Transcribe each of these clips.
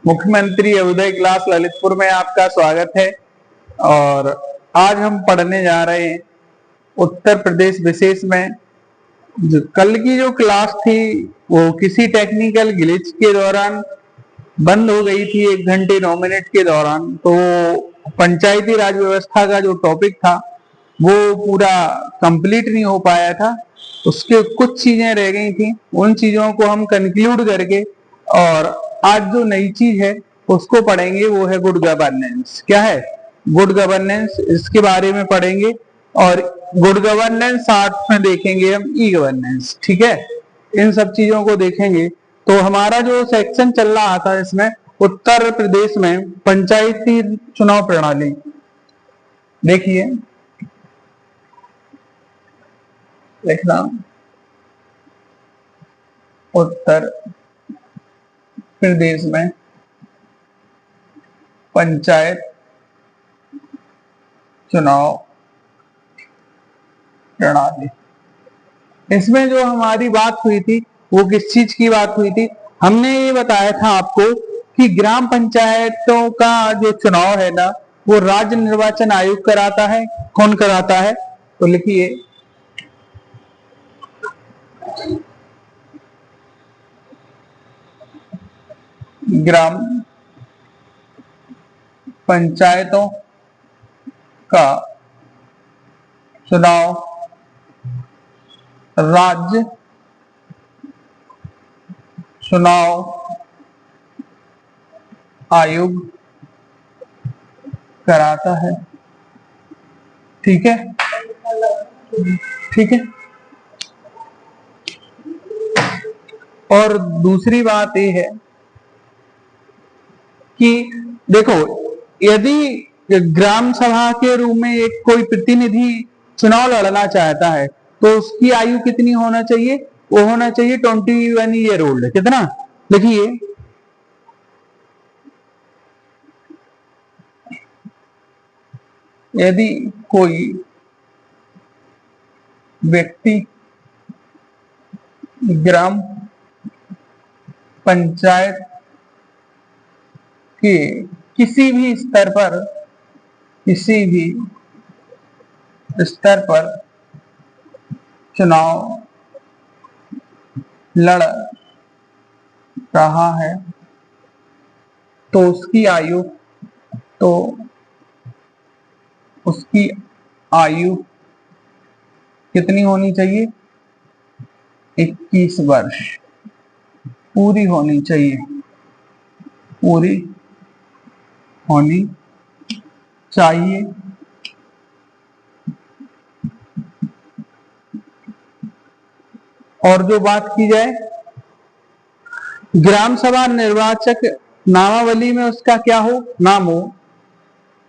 मुख्यमंत्री अभ्युदय क्लास ललितपुर में आपका स्वागत है। और आज हम पढ़ने जा रहे हैं उत्तर प्रदेश विशेष में। कल की जो क्लास थी वो किसी टेक्निकल ग्लिच के दौरान बंद हो गई थी 1 घंटे 9 मिनट के दौरान। तो पंचायती राज व्यवस्था का जो टॉपिक था वो पूरा कंप्लीट नहीं हो पाया था, उसके कुछ चीजें रह गई थी। उन चीजों को हम कंक्लूड करके और आज जो नई चीज है उसको पढ़ेंगे, वो है गुड गवर्नेंस। क्या है गुड गवर्नेंस? इसके बारे में पढ़ेंगे। और गुड गवर्नेंस साथ में देखेंगे हम ई गवर्नेंस। ठीक है, इन सब चीजों को देखेंगे। तो हमारा जो सेक्शन चल रहा था इसमें उत्तर प्रदेश में पंचायती चुनाव प्रणाली, देखिए लिखना उत्तर प्रदेश में पंचायत चुनाव प्रणाली। इसमें जो हमारी बात हुई थी वो किस चीज की बात हुई थी? हमने ये बताया था आपको कि ग्राम पंचायतों का जो चुनाव है ना वो राज्य निर्वाचन आयोग कराता है। कौन कराता है? तो लिखिए ग्राम पंचायतों का चुनाव राज्य चुनाव आयोग कराता है। ठीक है, ठीक है। और दूसरी बात ये है कि देखो, यदि ग्राम सभा के रूप में एक कोई प्रतिनिधि चुनाव लड़ना चाहता है तो उसकी आयु कितनी होना चाहिए? वो होना चाहिए 21 ईयर ओल्ड। कितना? देखिए यदि कोई व्यक्ति ग्राम पंचायत के किसी भी स्तर पर चुनाव लड़ रहा है तो उसकी आयु कितनी होनी चाहिए? 21 वर्ष पूरी होनी चाहिए, पूरी होनी चाहिए। और जो बात की जाए ग्राम सभा निर्वाचक नामावली में उसका क्या हो? नाम हो।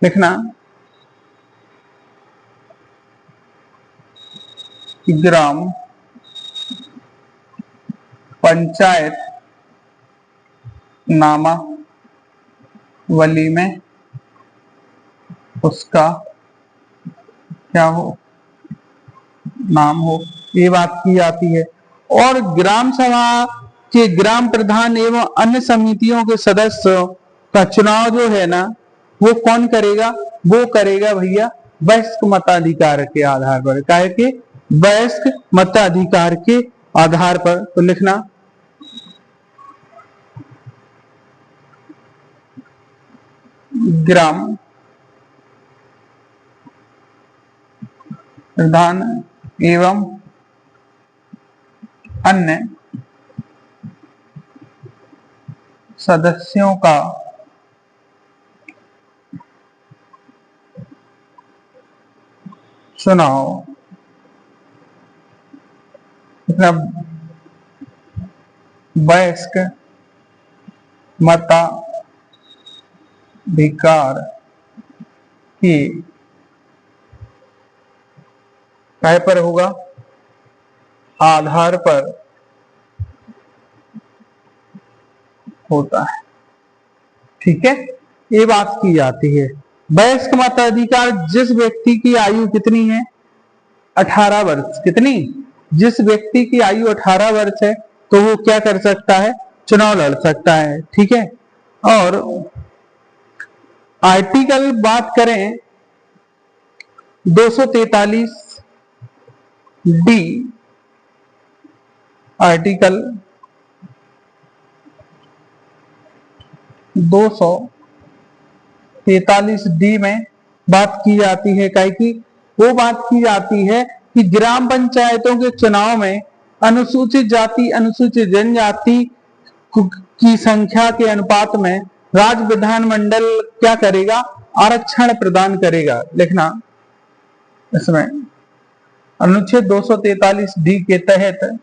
लिखना ग्राम पंचायत नामावली में उसका क्या हो? नाम हो। ये बात की जाती है। और ग्राम सभा के ग्राम प्रधान एवं अन्य समितियों के सदस्यों का चुनाव जो है ना वो कौन करेगा? वो करेगा भैया वयस्क मताधिकार के आधार पर। काहे के? वयस्क मताधिकार के आधार पर। तो लिखना ग्राम प्रधान एवं अन्य सदस्यों का चुनाव मतलब वयस्क मताधिकार के काय पर होगा? आधार पर होता है। ठीक है, ये बात की जाती है। वयस्क मताधिकार जिस व्यक्ति की आयु कितनी है? 18 वर्ष। कितनी? जिस व्यक्ति की आयु 18 वर्ष है तो वो क्या कर सकता है? चुनाव लड़ सकता है। ठीक है, और आर्टिकल बात करें 243 डी, आर्टिकल 243 डी में बात की जाती है काय की, वो बात की जाती है कि ग्राम पंचायतों के चुनाव में अनुसूचित जाति अनुसूचित जनजाति की संख्या के अनुपात में राज्य विधानमंडल क्या करेगा, आरक्षण प्रदान करेगा। लिखना इसमें अनुच्छेद 243 डी के तहत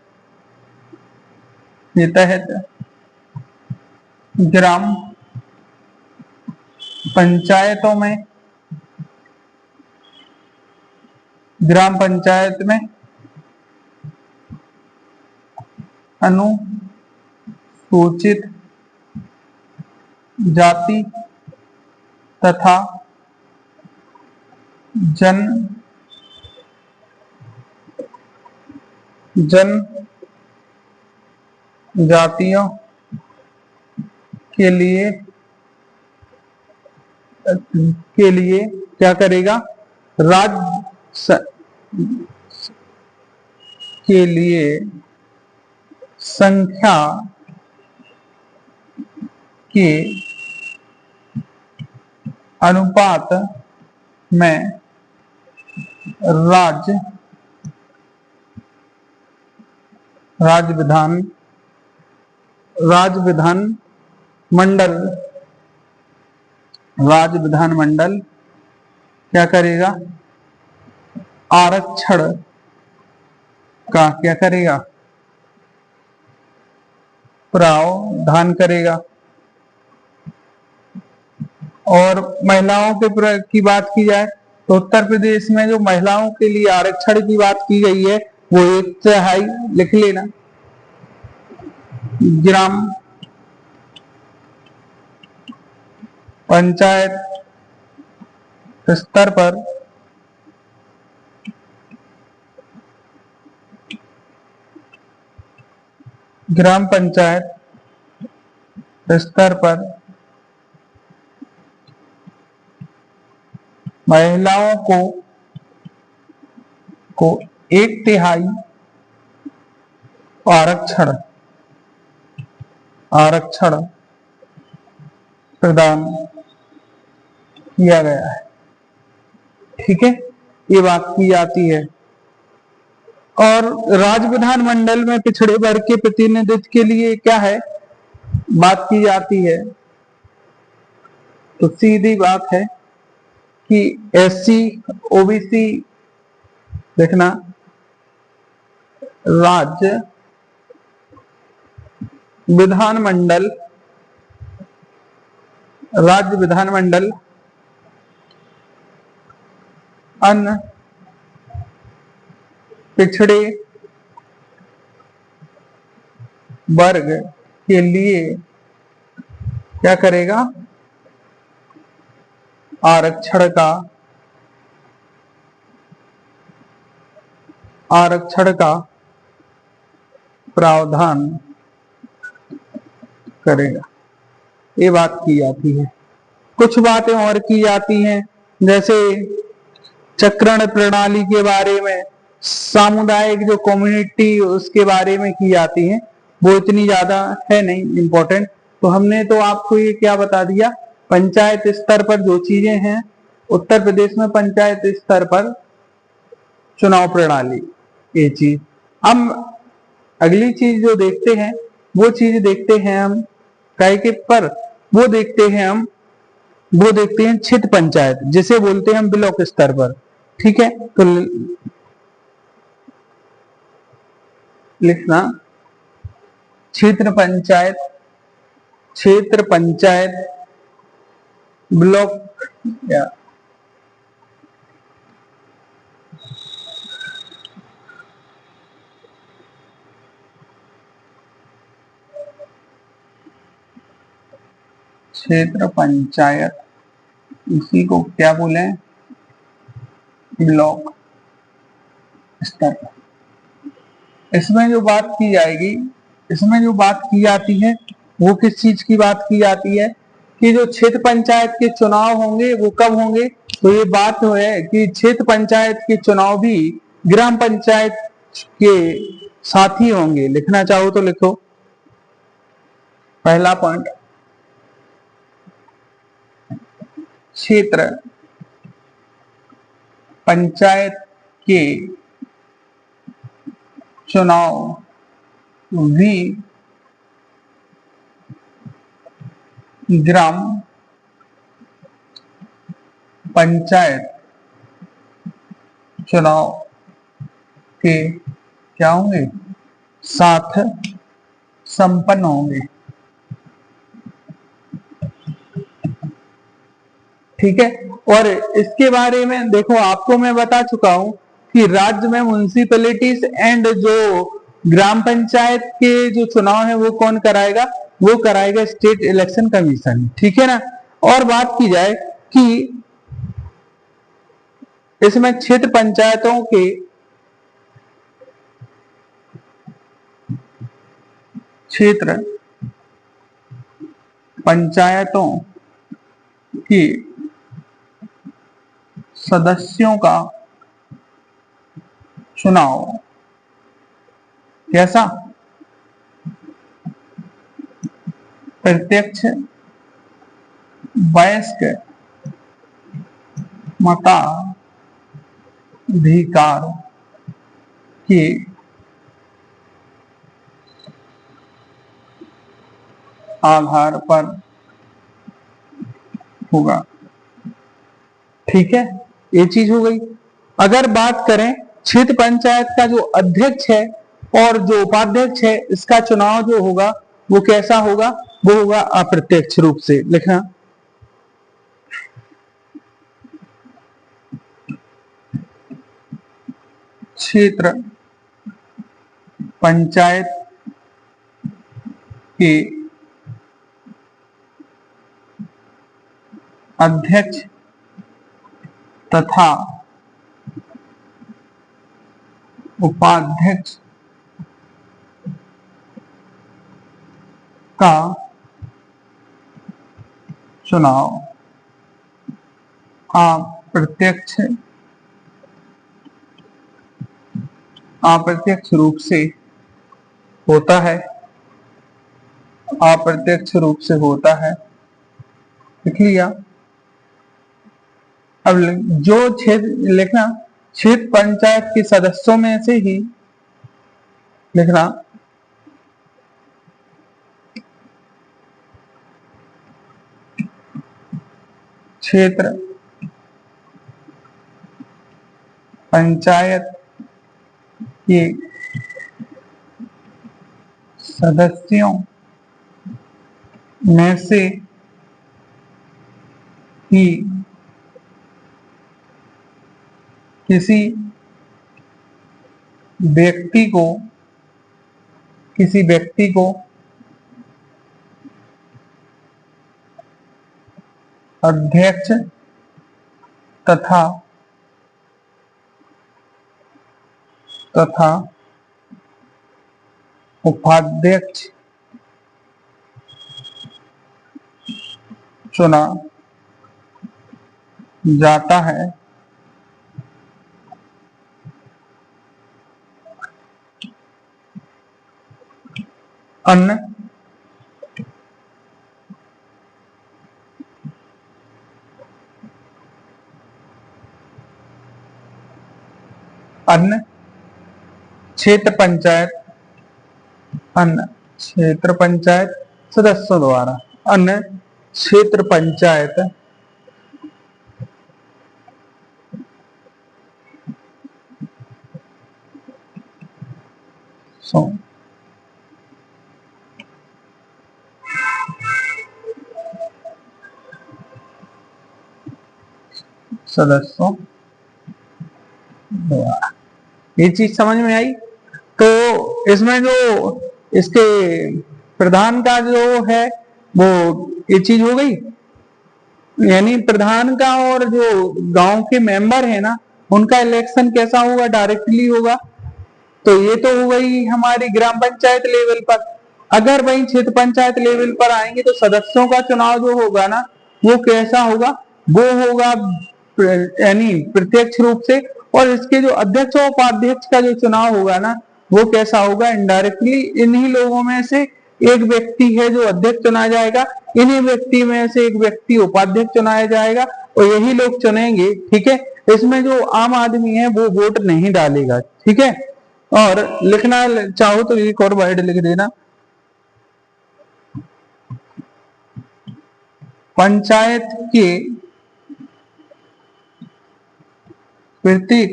ग्राम पंचायत में अनुसूचित जाति तथा जनजातियों के लिए क्या करेगा, राज्य के लिए संख्या के अनुपात में राज्य विधानमंडल क्या करेगा, आरक्षण का क्या करेगा, प्रावधान करेगा। और महिलाओं के की बात की जाए तो उत्तर प्रदेश में जो महिलाओं के लिए आरक्षण की बात की गई है वो 1/3, लिख लेना। ग्राम पंचायत स्तर पर महिलाओं को 1/3 आरक्षण प्रदान किया गया है। ठीक है, ये बात की जाती है। और राज्य विधानमंडल में पिछड़े वर्ग के प्रतिनिधित्व के लिए क्या है, बात की जाती है। तो सीधी बात है कि SC OBC देखना, राज्य विधानमंडल अन्य पिछड़े वर्ग के लिए क्या करेगा, आरक्षण का प्रावधान करेगा। ये बात की जाती है। कुछ बातें और की जाती हैं, जैसे चक्रण प्रणाली के बारे में, सामुदायिक जो कम्युनिटी उसके बारे में की जाती है। वो इतनी ज्यादा है नहीं इम्पोर्टेंट। तो हमने तो आपको ये क्या बता दिया, पंचायत स्तर पर जो चीजें हैं उत्तर प्रदेश में, पंचायत स्तर पर चुनाव प्रणाली, ये चीज। हम अगली चीज जो देखते हैं वो चीज देखते हैं हम काय के पर, वो देखते हैं क्षेत्र पंचायत, जिसे बोलते हैं हम ब्लॉक स्तर पर। ठीक है, तो लिखना क्षेत्र पंचायत ब्लॉक या क्षेत्र पंचायत, इसी को क्या बोले, ब्लॉक स्तर पर। इसमें जो बात की जाएगी, इसमें जो बात की जाती है वो किस चीज की बात की जाती है, कि जो क्षेत्र पंचायत के चुनाव होंगे वो कब होंगे, तो ये बात है कि क्षेत्र पंचायत के चुनाव भी ग्राम पंचायत के साथ ही होंगे। लिखना चाहो तो लिखो। पहला पॉइंट, क्षेत्र पंचायत के चुनाव भी ग्राम पंचायत चुनाव के क्या होंगे, साथ संपन्न होंगे। ठीक है। और इसके बारे में देखो, आपको मैं बता चुका हूं कि राज्य में म्युनिसिपैलिटीज एंड जो ग्राम पंचायत के जो चुनाव है वो कौन कराएगा, वो कराएगा स्टेट इलेक्शन कमीशन। ठीक है ना। और बात की जाए कि इसमें क्षेत्र पंचायतों के क्षेत्र पंचायतों की सदस्यों का चुनाव कैसा, प्रत्यक्ष वयस्क मताधिकार के आधार पर होगा। ठीक है, ये चीज हो गई। अगर बात करें क्षेत्र पंचायत का जो अध्यक्ष है और जो उपाध्यक्ष है, इसका चुनाव जो होगा वो कैसा होगा, वो होगा अप्रत्यक्ष रूप से। लिखना, क्षेत्र पंचायत के अध्यक्ष तथा उपाध्यक्ष का चुनाव अप्रत्यक्ष रूप से होता है। अप्रत्यक्ष रूप से होता है। लिख लिया। अब जो क्षेत्र लिखना, क्षेत्र पंचायत के सदस्यों में से ही लिखना, क्षेत्र पंचायत के सदस्यों में से ही किसी व्यक्ति को अध्यक्ष तथा उपाध्यक्ष चुना जाता है। अन्य क्षेत्र पंचायत सदस्यों द्वारा, अन्य क्षेत्र पंचायत सदस्यों द्वारा। ये चीज समझ में आई। तो इसमें जो इसके प्रधान का जो है वो ये चीज हो गई, यानी प्रधान का और जो गांव के मेंबर है ना, उनका इलेक्शन कैसा होगा, डायरेक्टली होगा। तो ये तो हो गई हमारी ग्राम पंचायत लेवल पर। अगर वही क्षेत्र पंचायत लेवल पर आएंगे तो सदस्यों का चुनाव जो होगा ना वो कैसा होगा, वो होगा यानी प्रत्यक्ष रूप से, और इसके जो अध्यक्ष और उपाध्यक्ष का जो चुनाव होगा ना वो कैसा होगा, इनडायरेक्टली। इन्हीं लोगों में से एक व्यक्ति है जो अध्यक्ष चुना जाएगा, इन्हीं व्यक्ति में से एक व्यक्ति उपाध्यक्ष चुनाया जाएगा और यही लोग चुनेंगे। ठीक है, इसमें जो आम आदमी है वो वोट नहीं डालेगा। ठीक है, और लिखना चाहो तो एक और वर्ड लिख देना, पंचायत के प्रत्येक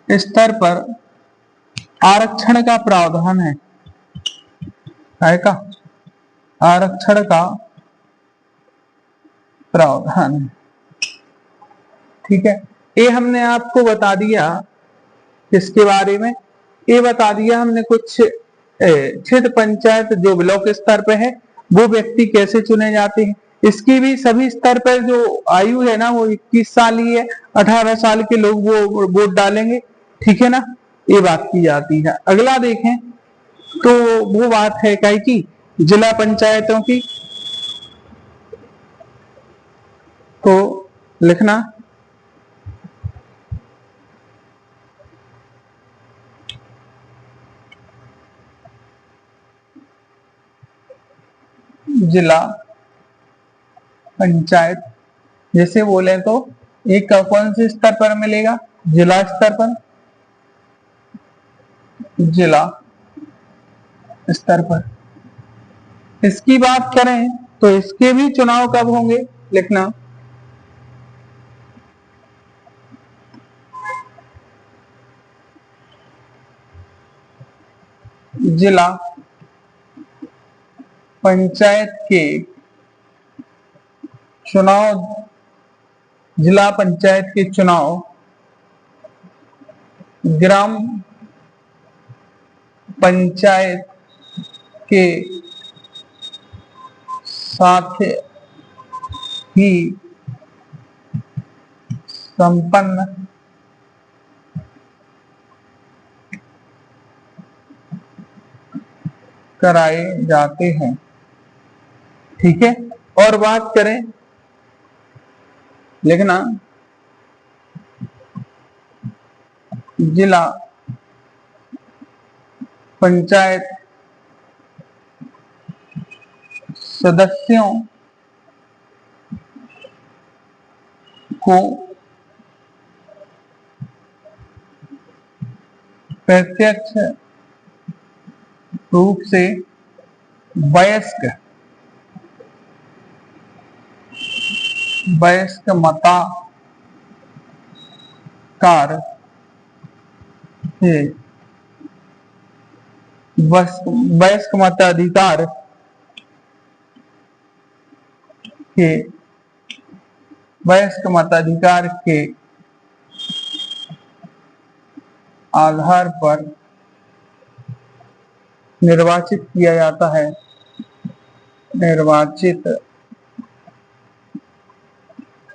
स्तर पर आरक्षण का प्रावधान है। का आरक्षण का प्रावधान है। ठीक है, ये हमने आपको बता दिया किसके बारे में, ये बता दिया हमने कुछ क्षेत्र पंचायत जो ब्लॉक स्तर पे है वो व्यक्ति कैसे चुने जाते हैं। इसकी भी सभी स्तर पर जो आयु है ना वो 21 साल ही है, 18 साल के लोग वो वोट डालेंगे। ठीक है ना, ये बात की जाती है। अगला देखें तो वो बात है क्या की जिला पंचायतों की, तो लिखना जिला पंचायत, जैसे बोले तो एक कौन से स्तर पर मिलेगा, जिला स्तर पर, जिला स्तर पर। इसकी बात करें तो इसके भी चुनाव कब होंगे, लिखना जिला पंचायत के चुनाव, जिला पंचायत के चुनाव ग्राम पंचायत के साथ ही संपन्न कराए जाते हैं। ठीक है, और बात करें, लिखना जिला पंचायत सदस्यों को प्रत्यक्ष रूप से वयस्क मताधिकार वयस्क मताधिकार के वयस्क मताधिकार के आधार पर निर्वाचित किया जाता है, निर्वाचित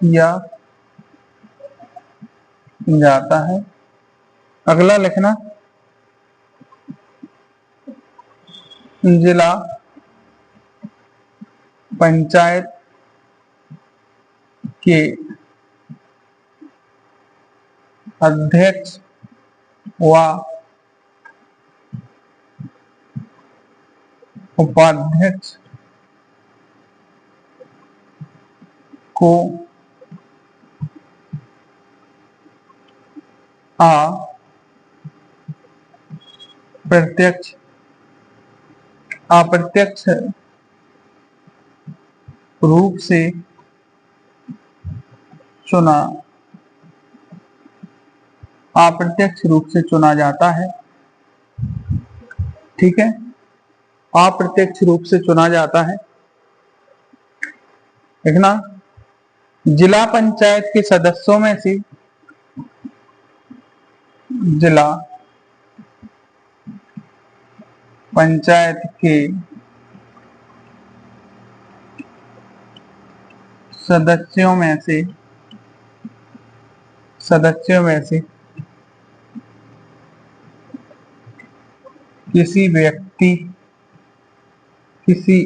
किया जाता है। अगला लिखना जिला पंचायत के अध्यक्ष व उपाध्यक्ष को अप्रत्यक्ष रूप से चुना जाता है। ठीक है, अप्रत्यक्ष रूप से चुना जाता है। देखना जिला पंचायत के सदस्यों में से जिला पंचायत के सदस्यों में से किसी व्यक्ति किसी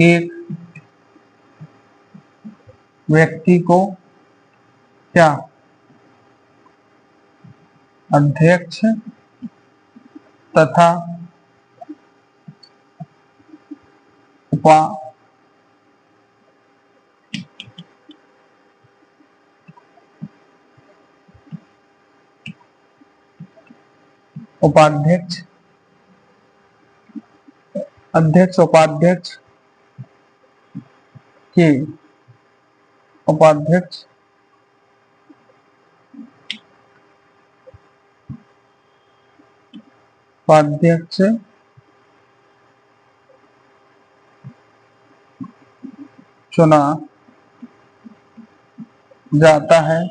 एक व्यक्ति को क्या अध्यक्ष तथा उपाध्यक्ष अध्यक्ष उपाध्यक्ष के उपाध्यक्ष चुना जाता है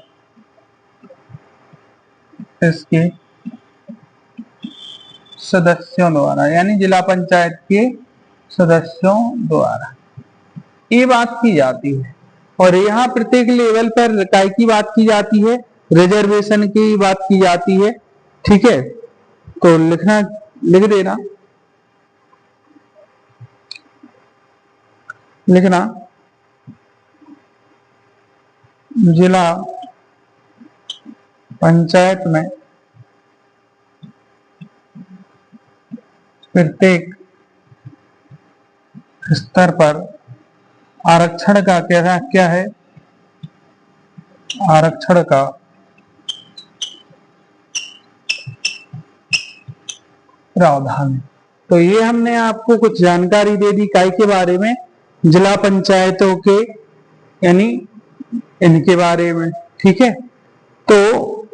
इसके सदस्यों द्वारा, यानी जिला पंचायत के सदस्यों द्वारा ये बात की जाती है। और यहाँ प्रत्येक लेवल पर काय की बात की जाती है, रिजर्वेशन की बात की जाती है। ठीक है, तो लिख लिखना जिला पंचायत में प्रत्येक स्तर पर आरक्षण का क्या है, आरक्षण का प्रावधान। तो ये हमने आपको कुछ जानकारी दे दी काय के बारे में, जिला पंचायतों के यानी इनके बारे में। ठीक है, तो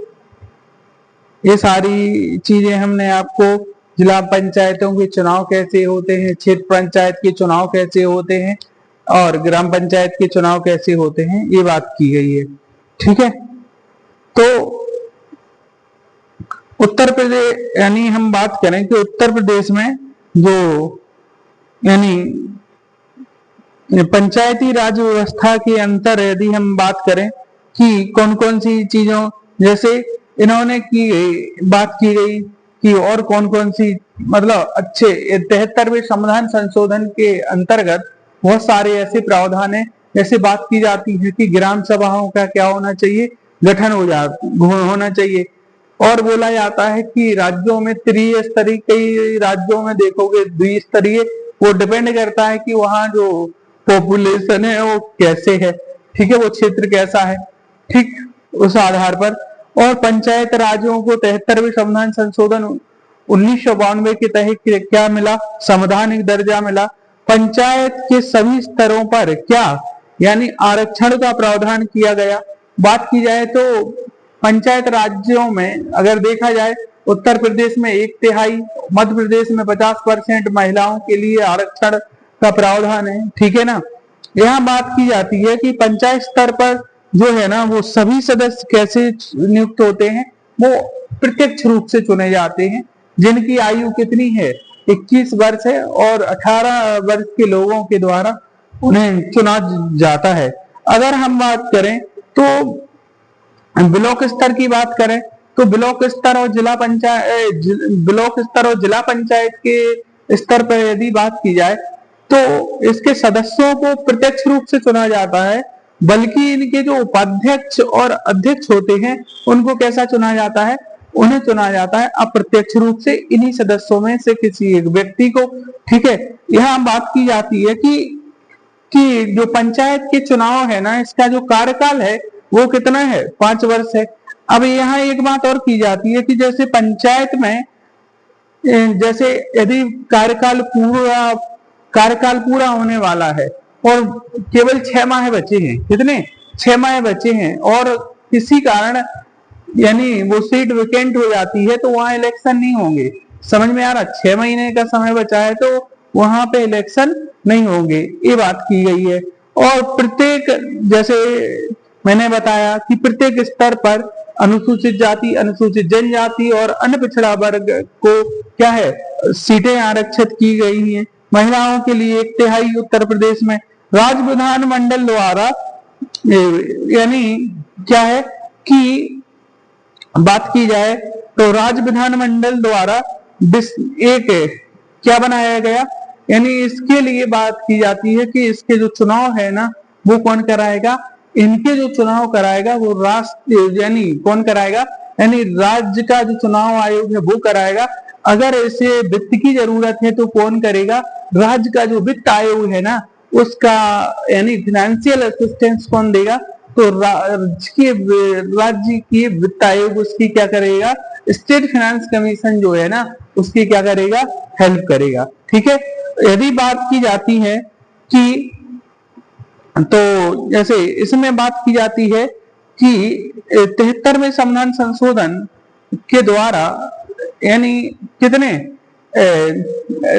ये सारी चीजें हमने आपको, जिला पंचायतों के चुनाव कैसे होते हैं, क्षेत्र पंचायत के चुनाव कैसे होते हैं और ग्राम पंचायत के चुनाव कैसे होते हैं, ये बात की गई है। ठीक है, तो उत्तर प्रदेश यानी हम बात करें कि उत्तर प्रदेश में जो यानी पंचायती राज व्यवस्था के अंतर यदि हम बात करें कि कौन कौन सी चीजों, जैसे इन्होंने बात की गई कि और कौन कौन सी, मतलब अच्छे 73वें संविधान संशोधन के अंतर्गत बहुत सारे ऐसे प्रावधान है, जैसे बात की जाती है कि ग्राम सभाओं का क्या होना चाहिए, गठन होना चाहिए। और बोला जाता है कि राज्यों में त्रिस्तरीय, कई राज्यों में देखोगे द्विस्तरीय, वो डिपेंड करता है कि वहाँ जो पॉपुलेशन है वो कैसे है। ठीक है, वो क्षेत्र कैसा है, ठीक उस आधार पर। और पंचायत राज्यों को 73वें संविधान संशोधन 1992 के तहत क्या मिला, संवैधानिक दर्जा मिला। पंचायत के सभी स्तरों पर क्या यानी आरक्षण का प्रावधान किया गया। बात की जाए तो पंचायत राज्यों में अगर देखा जाए, उत्तर प्रदेश में 1/3, मध्य प्रदेश में 50% महिलाओं के लिए आरक्षण का प्रावधान है। ठीक है ना, यहाँ बात की जाती है कि पंचायत स्तर पर जो है ना, वो सभी सदस्य कैसे नियुक्त होते हैं, वो प्रत्यक्ष रूप से चुने जाते हैं, जिनकी आयु कितनी है, 21 वर्ष है, और 18 वर्ष के लोगों के द्वारा उन्हें चुना जाता है। अगर हम बात करें तो ब्लॉक स्तर की बात करें तो ब्लॉक स्तर और जिला पंचायत के स्तर पर यदि बात की जाए तो इसके सदस्यों को प्रत्यक्ष रूप से चुना जाता है, बल्कि इनके जो उपाध्यक्ष और अध्यक्ष होते हैं उनको कैसा चुना जाता है, उन्हें चुना जाता है अप्रत्यक्ष रूप से, इन्हीं सदस्यों में से किसी एक व्यक्ति को। ठीक है, यहाँ बात की जाती है कि जो पंचायत के चुनाव है ना, इसका जो कार्यकाल है वो कितना है, 5 वर्ष है। अब यहाँ एक बात और की जाती है कि जैसे पंचायत में जैसे यदि कार्यकाल पूरा होने वाला है और केवल 6 माह बचे हैं, कितने 6 माह बचे हैं, और किसी कारण यानी वो सीट वेकेंट हो जाती है तो वहां इलेक्शन नहीं होंगे। समझ में आ रहा, 6 महीने का समय बचा है तो वहां पे इलेक्शन नहीं होंगे, ये बात की गई है। और प्रत्येक, जैसे मैंने बताया कि प्रत्येक स्तर पर अनुसूचित जाति, अनुसूचित जनजाति और अन्य पिछड़ा वर्ग को क्या है, सीटें आरक्षित की गई हैं। महिलाओं के लिए 1/3 उत्तर प्रदेश में राज्य विधानमंडल द्वारा यानी क्या है कि बात की जाए तो राज्य विधानमंडल द्वारा एक क्या बनाया गया, यानी इसके लिए बात की जाती है कि इसके जो चुनाव है ना वो कौन कराएगा, इनके जो चुनाव कराएगा वो राष्ट्र यानी कौन कराएगा, यानी राज्य का जो चुनाव आयोग है वो कराएगा। अगर इसे वित्त की जरूरत है तो कौन करेगा, राज्य का जो वित्त आयोग है ना उसका यानी फाइनेंशियल असिस्टेंस कौन देगा, तो राज्य की वित्त आयोग उसकी क्या करेगा, स्टेट फाइनेंस कमीशन जो है ना उसकी क्या करेगा, हेल्प करेगा। ठीक है, यदि बात की जाती है कि तो जैसे इसमें बात की जाती है कि 73वें संविधान संशोधन के द्वारा यानी कितने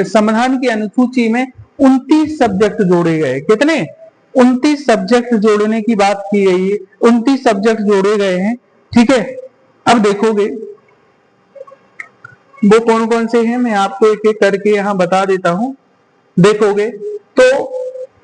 संविधान की अनुसूची में 29 सब्जेक्ट जोड़े गए, कितने 29 सब्जेक्ट जोड़ने की बात की गई है, 29 सब्जेक्ट जोड़े गए हैं। ठीक है, अब देखोगे वो कौन कौन से हैं मैं आपको एक एक करके यहां बता देता हूं। देखोगे तो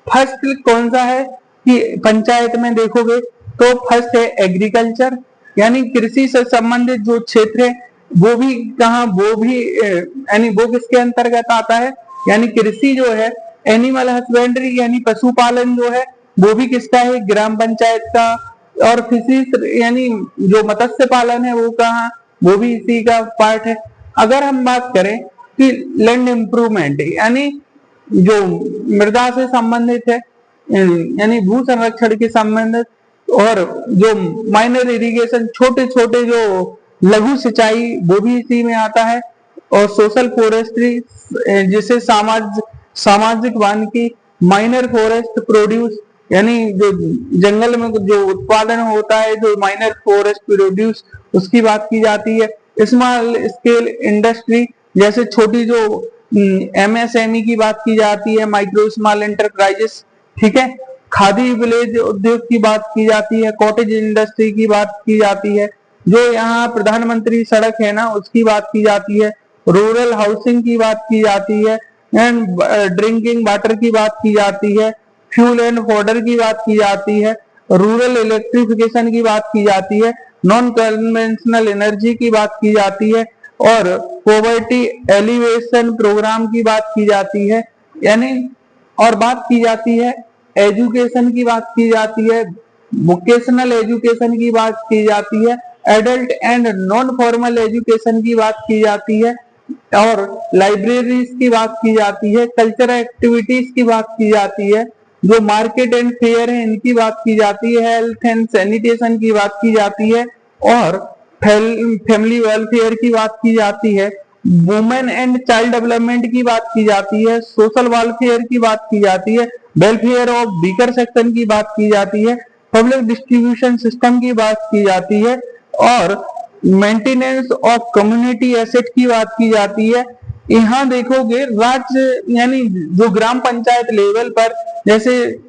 फर्स्ट कौन सा है कि पंचायत में देखोगे तो फर्स्ट है एग्रीकल्चर, यानी कृषि से संबंधित जो क्षेत्र है वो भी कहाँ, वो भी यानी वो किसके अंतर्गत आता है, यानी कृषि जो है, एनिमल हस्बेंड्री यानी पशुपालन जो है वो भी किसका है, ग्राम पंचायत का। और फिशरीज यानी जो मत्स्य पालन है वो कहाँ, वो भी इसी का पार्ट है। अगर हम बात करें कि लैंड इंप्रूवमेंट यानी जो मृदा से संबंधित है, यानी भू संरक्षण के संबंधित, और जो माइनर इरिगेशन छोटे छोटे जो लघु सिंचाई वो भी इसी में आता है। और सोशल फॉरेस्ट्री जिसे सामाजिक वानिकी, माइनर फॉरेस्ट प्रोड्यूस यानी जो जंगल में जो उत्पादन होता है जो माइनर फॉरेस्ट प्रोड्यूस उसकी बात की जाती है। स्मॉल स्केल इंडस्ट्री जैसे छोटी जो एमएसएमई की बात की जाती है, माइक्रो स्मॉल एंटरप्राइजेस। ठीक है, खादी विलेज उद्योग की बात की जाती है, कॉटेज इंडस्ट्री की बात की जाती है, जो यहाँ प्रधानमंत्री सड़क है ना उसकी बात की जाती है, रूरल हाउसिंग की बात की जाती है, एंड ड्रिंकिंग वाटर की बात की जाती है, फ्यूल एंड फॉडर की बात की जाती है, रूरल इलेक्ट्रिफिकेशन की बात की जाती है, नॉन कन्वेंशनल एनर्जी की बात की जाती है, और पॉवर्टी एलिवेशन प्रोग्राम की बात की जाती है, यानी और बात की जाती है एजुकेशन की बात की जाती है, वोकेशनल एजुकेशन की बात की जाती है, adult and non formal education की बात की जाती है, और लाइब्रेरीज की बात की जाती है, कल्चरल एक्टिविटीज की बात की जाती है, जो मार्केट एंड फेयर है इनकी बात की जाती है, हेल्थ एंड सैनिटेशन की बात की जाती है, और फैमिली वेलफेयर की बात की जाती है, वुमेन एंड चाइल्ड डेवलपमेंट की बात की जाती है, सोशल वेलफेयर की बात की जाती है, वेलफेयर ऑफ वीकर सेक्शन की बात की जाती है, पब्लिक डिस्ट्रीब्यूशन सिस्टम की बात की जाती है, और मेंटेनेंस ऑफ कम्युनिटी एसेट की बात की जाती है। यहाँ देखोगे राज्य यानी जो ग्राम पंचायत लेवल पर जैसे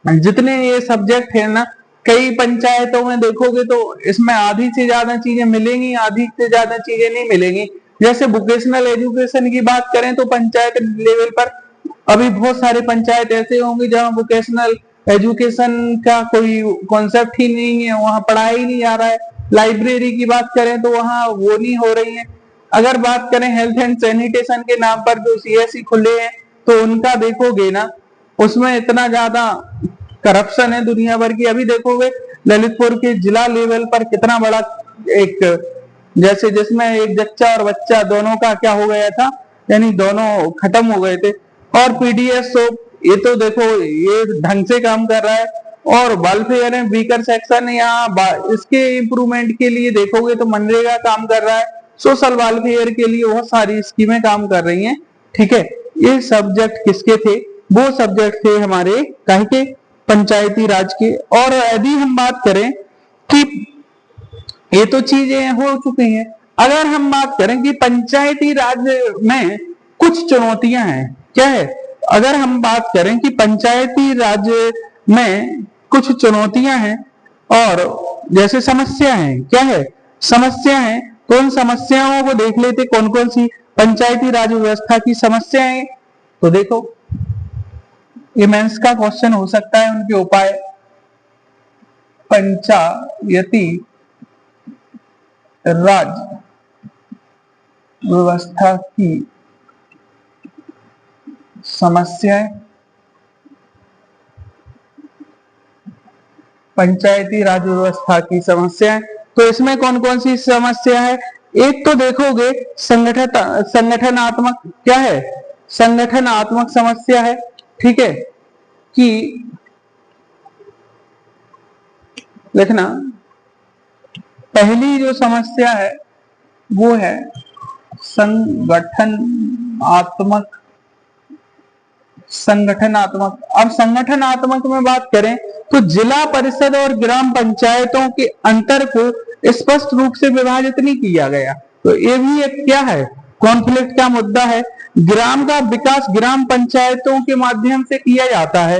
जितने ये सब्जेक्ट है ना, कई पंचायतों में देखोगे तो इसमें आधी से ज्यादा चीजें मिलेंगी, आधी से ज्यादा चीजें नहीं मिलेंगी। जैसे वोकेशनल एजुकेशन की बात करें तो पंचायत लेवल पर अभी बहुत सारे पंचायत ऐसे होंगे जहां वोकेशनल एजुकेशन का कोई कॉन्सेप्ट ही नहीं है, वहां पढ़ाया ही नहीं जा रहा है। लाइब्रेरी की बात करें तो वहां वो नहीं हो रही है। अगर बात करें हेल्थ एंड सैनिटेशन के नाम पर जो सीएससी खुले हैं तो उनका देखोगे ना उसमें इतना ज्यादा करप्शन है दुनिया भर की। अभी देखोगे ललितपुर के जिला लेवल पर कितना बड़ा एक जैसे जिसमें एक जच्चा और बच्चा दोनों का क्या हो गया था, यानी दोनों खत्म हो गए थे। और पीडीएस सोप ये तो देखो ये ढंग से काम कर रहा है, और वेलफेयर एंड वीकर सेक्शन यहाँ इसके इम्प्रूवमेंट के लिए देखोगे तो मनरेगा काम कर रहा है, सोशल वेलफेयर के लिए बहुत सारी स्कीमें काम कर रही हैं। ठीक है, ये सब्जेक्ट किसके थे, वो सब्जेक्ट थे हमारे कहीं के पंचायती राज के। और यदि हम बात करें कि ये तो चीजें हो चुकी हैं, अगर हम बात करें कि पंचायती राज में कुछ चुनौतियां हैं, क्या है, अगर हम बात करें कि पंचायती राज में कुछ चुनौतियां हैं और जैसे समस्या है, क्या है, समस्या है, तो उन समस्याओं को देख लेते कौन कौन सी पंचायती राज व्यवस्था की समस्याएं। तो देखो ये मेंस का क्वेश्चन हो सकता है, उनके उपाय पंचायती राज व्यवस्था की समस्याएं, पंचायती राज व्यवस्था की समस्याएं। तो इसमें कौन कौन सी समस्या है? एक तो देखोगे संगठनात्मक, क्या है? संगठनात्मक समस्या है, ठीक है, कि लिखना, पहली जो समस्या है वो है संगठनात्मक। अब संगठनात्मक में बात करें तो जिला परिषद और ग्राम पंचायतों के अंतर को स्पष्ट रूप से विभाजित नहीं किया गया। तो ये भी एक क्या है, कॉन्फ्लिक्ट का मुद्दा है। ग्राम का विकास ग्राम पंचायतों के माध्यम से किया जाता है,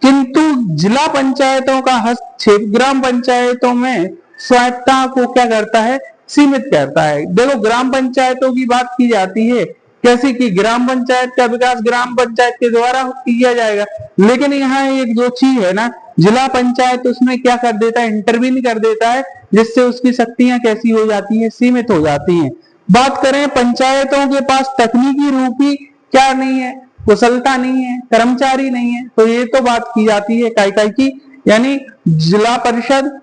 किंतु जिला पंचायतों का हस्तक्षेप ग्राम पंचायतों में स्वायत्तता को क्या करता है, सीमित करता है। देखो, ग्राम पंचायतों की बात की जाती है कैसे कि ग्राम पंचायत का विकास ग्राम पंचायत के द्वारा किया जाएगा, लेकिन यहाँ एक जो चीज है ना, जिला पंचायत उसमें क्या कर देता है, इंटरवीन कर देता है, जिससे उसकी शक्तियां कैसी हो जाती है, सीमित हो जाती हैं। बात करें पंचायतों के पास तकनीकी रूपी क्या नहीं है, कुशलता नहीं है, कर्मचारी नहीं है। तो ये तो बात की जाती है इकाई की, यानी जिला परिषद,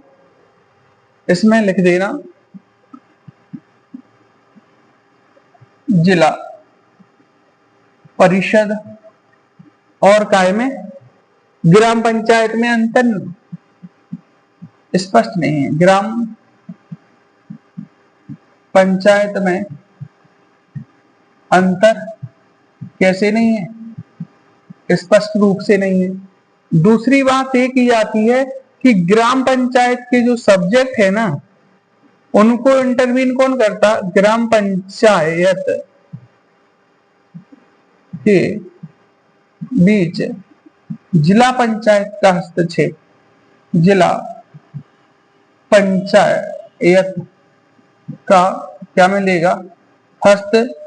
इसमें लिख देना जिला परिषद और काय में ग्राम पंचायत में अंतर स्पष्ट नहीं है। ग्राम पंचायत में अंतर कैसे नहीं है, स्पष्ट रूप से नहीं है। दूसरी बात ये की जाती है कि ग्राम पंचायत के जो सब्जेक्ट है ना, उनको इंटरवीन कौन करता, ग्राम पंचायत के बीच जिला पंचायत का हस्तक्षेप, जिला पंचायत का क्या मिलेगा, हस्तक्षेप,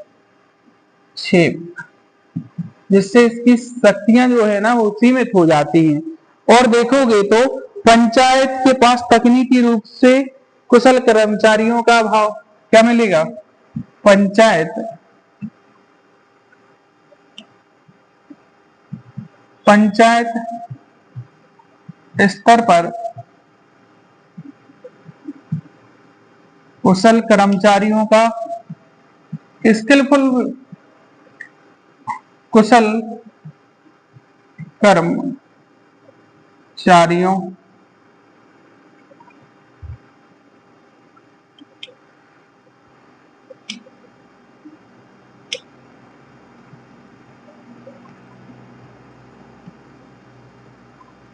जिससे इसकी शक्तियां जो है ना वो सीमित हो जाती हैं। और देखोगे तो पंचायत के पास तकनीकी रूप से कुशल कर्मचारियों का अभाव, क्या मिलेगा, पंचायत स्तर पर कुशल कर्मचारियों का, स्किलफुल कुशल कर्मचारियों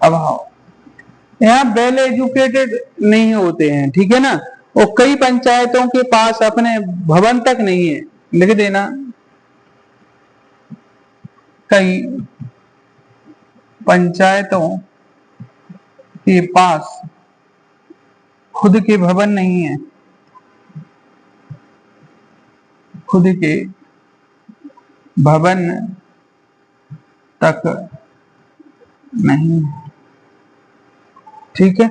अभाव, यहाँ वेल एजुकेटेड नहीं होते हैं, ठीक है ना। और कई पंचायतों के पास अपने भवन तक नहीं है, लिख देना कई पंचायतों के पास खुद के भवन नहीं है, खुद के भवन तक नहीं, ठीक है।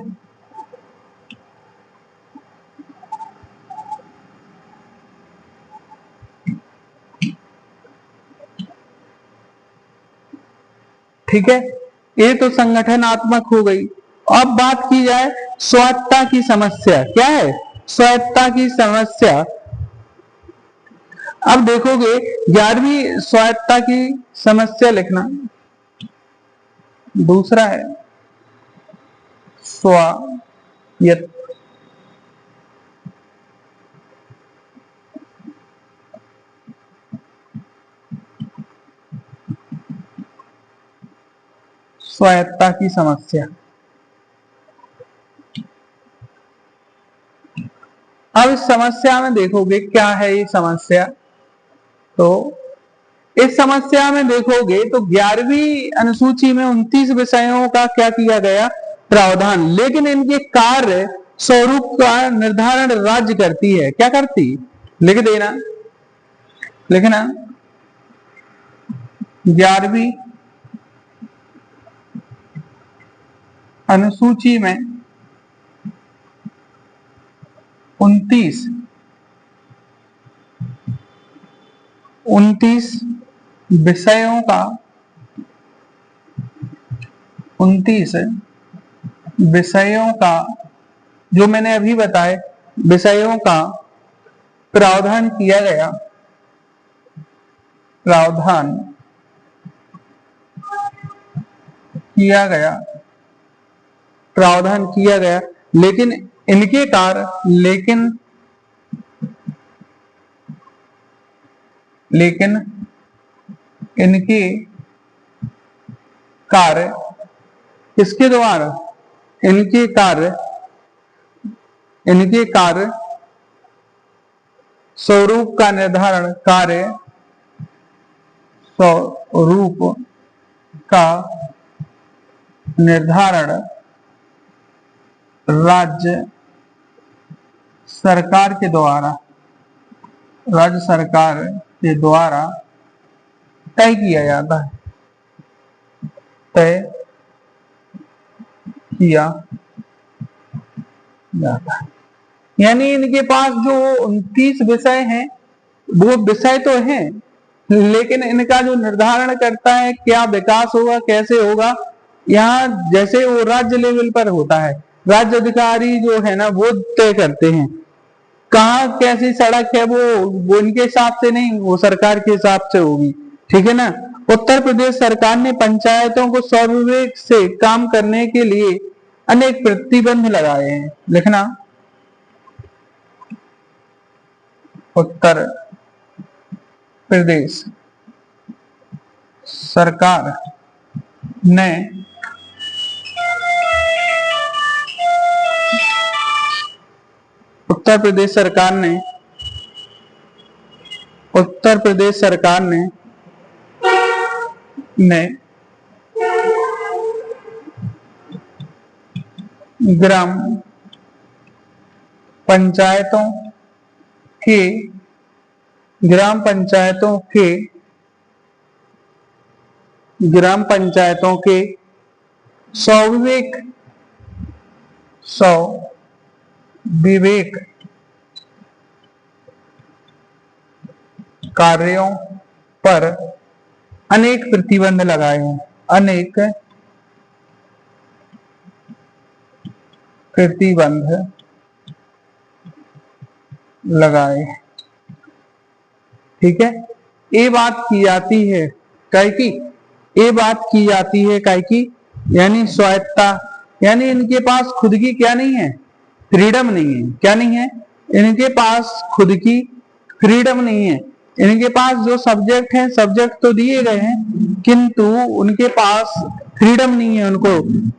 ठीक है, ये तो संगठनात्मक हो गई। अब बात की जाए स्वायत्तता की समस्या, क्या है स्वायत्तता की समस्या। अब देखोगे 11वीं स्वायत्तता की समस्या लिखना, दूसरा है स्वायत्त, स्वायत्तता की समस्या। अब इस समस्या में देखोगे क्या है ये समस्या, तो इस समस्या में देखोगे तो 11वीं अनुसूची में 29 विषयों का क्या किया गया, प्रावधान, लेकिन इनके कार्य स्वरूप का निर्धारण राज्य करती है, क्या करती, लिख देना, लिखना 11वीं अनुसूची में 29 विषयों का 29 विषयों का जो मैंने अभी बताए विषयों का प्रावधान किया गया, प्रावधान किया गया, प्रावधान किया गया, लेकिन इनके कार्य लेकिन इनके कार्य किसके द्वारा, इनके कार्य स्वरूप का निर्धारण, कार्य स्वरूप का निर्धारण राज्य सरकार के द्वारा, राज्य सरकार के द्वारा तय किया जाता है, तय किया जाता है। यानी इनके पास जो 29 विषय हैं वो विषय तो हैं, लेकिन इनका जो निर्धारण करता है क्या विकास होगा, कैसे होगा, यहाँ जैसे वो राज्य लेवल पर होता है, राज्य अधिकारी जो है ना वो तय करते हैं कहाँ कैसी सड़क है, वो इनके हिसाब से नहीं, वो सरकार के हिसाब से होगी, ठीक है ना। उत्तर प्रदेश सरकार ने पंचायतों को स्वविवेक से काम करने के लिए अनेक प्रतिबंध लगाए हैं। लिखना, उत्तर प्रदेश सरकार ने उत्तर प्रदेश सरकार ने ग्राम पंचायतों के स्वविवेक कार्यों पर अनेक प्रतिबंध लगाए हैं, अनेक प्रतिबंध लगाए, ठीक है। ये बात की जाती है कि यानी स्वायत्ता, यानी इनके पास खुद की क्या नहीं है, फ्रीडम नहीं है, क्या नहीं है, इनके पास खुद की फ्रीडम नहीं है। इनके पास जो सब्जेक्ट है, सब्जेक्ट तो दिए गए हैं किंतु उनके पास फ्रीडम नहीं है उनको।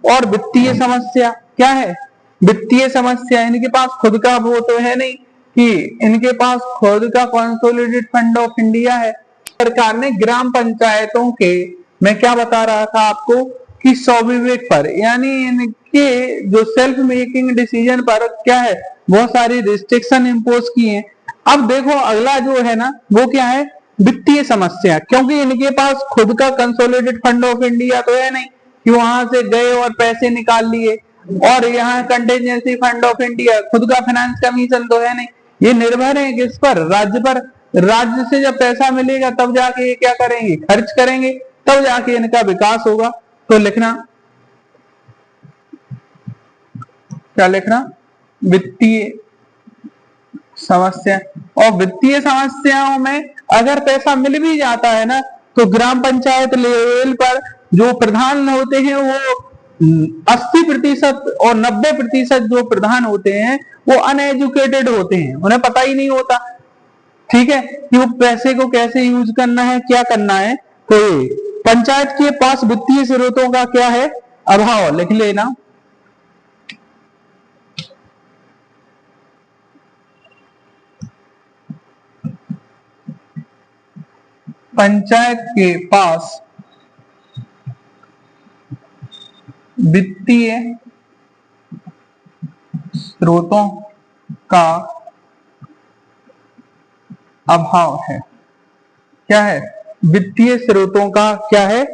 और वित्तीय समस्या क्या है, वित्तीय समस्या, इनके पास खुद का वो तो है नहीं कि इनके पास खुद का कंसोलिडेटेड फंड ऑफ इंडिया है। सरकार ने ग्राम पंचायतों के, मैं क्या बता रहा था आपको कि स्वविवेक पर, यानी इनके जो सेल्फ मेकिंग डिसीजन पर क्या है, बहुत सारी रिस्ट्रिक्शन इम्पोज की हैं। अब देखो अगला जो है ना वो क्या है, वित्तीय समस्या, क्योंकि इनके पास खुद का कंसोलिडेटेड फंड ऑफ इंडिया तो है नहीं कि वहां से गए और पैसे निकाल लिए, और यहाँ कंटिजेंसी फंड ऑफ इंडिया, खुद का फाइनेंस कमीशन तो है नहीं। ये निर्भर है किस पर, राज्य पर। राज्य से जब पैसा मिलेगा तब जाके ये क्या करेंगे, खर्च करेंगे, तब जाके इनका विकास होगा। तो लिखना, क्या लिखना, वित्तीय समस्या। और वित्तीय समस्याओं में अगर पैसा मिल भी जाता है ना तो ग्राम पंचायत लेवल पर जो प्रधान होते हैं वो 80% और 90% जो प्रधान होते हैं वो अनएजुकेटेड होते हैं, उन्हें पता ही नहीं होता, ठीक है, कि वो पैसे को कैसे यूज करना है, क्या करना है। तो पंचायत के पास वित्तीय स्रोतों का क्या है, अभाव। लिख लेना, पंचायत के पास वित्तीय स्रोतों का अभाव है। क्या है, वित्तीय स्रोतों का क्या है,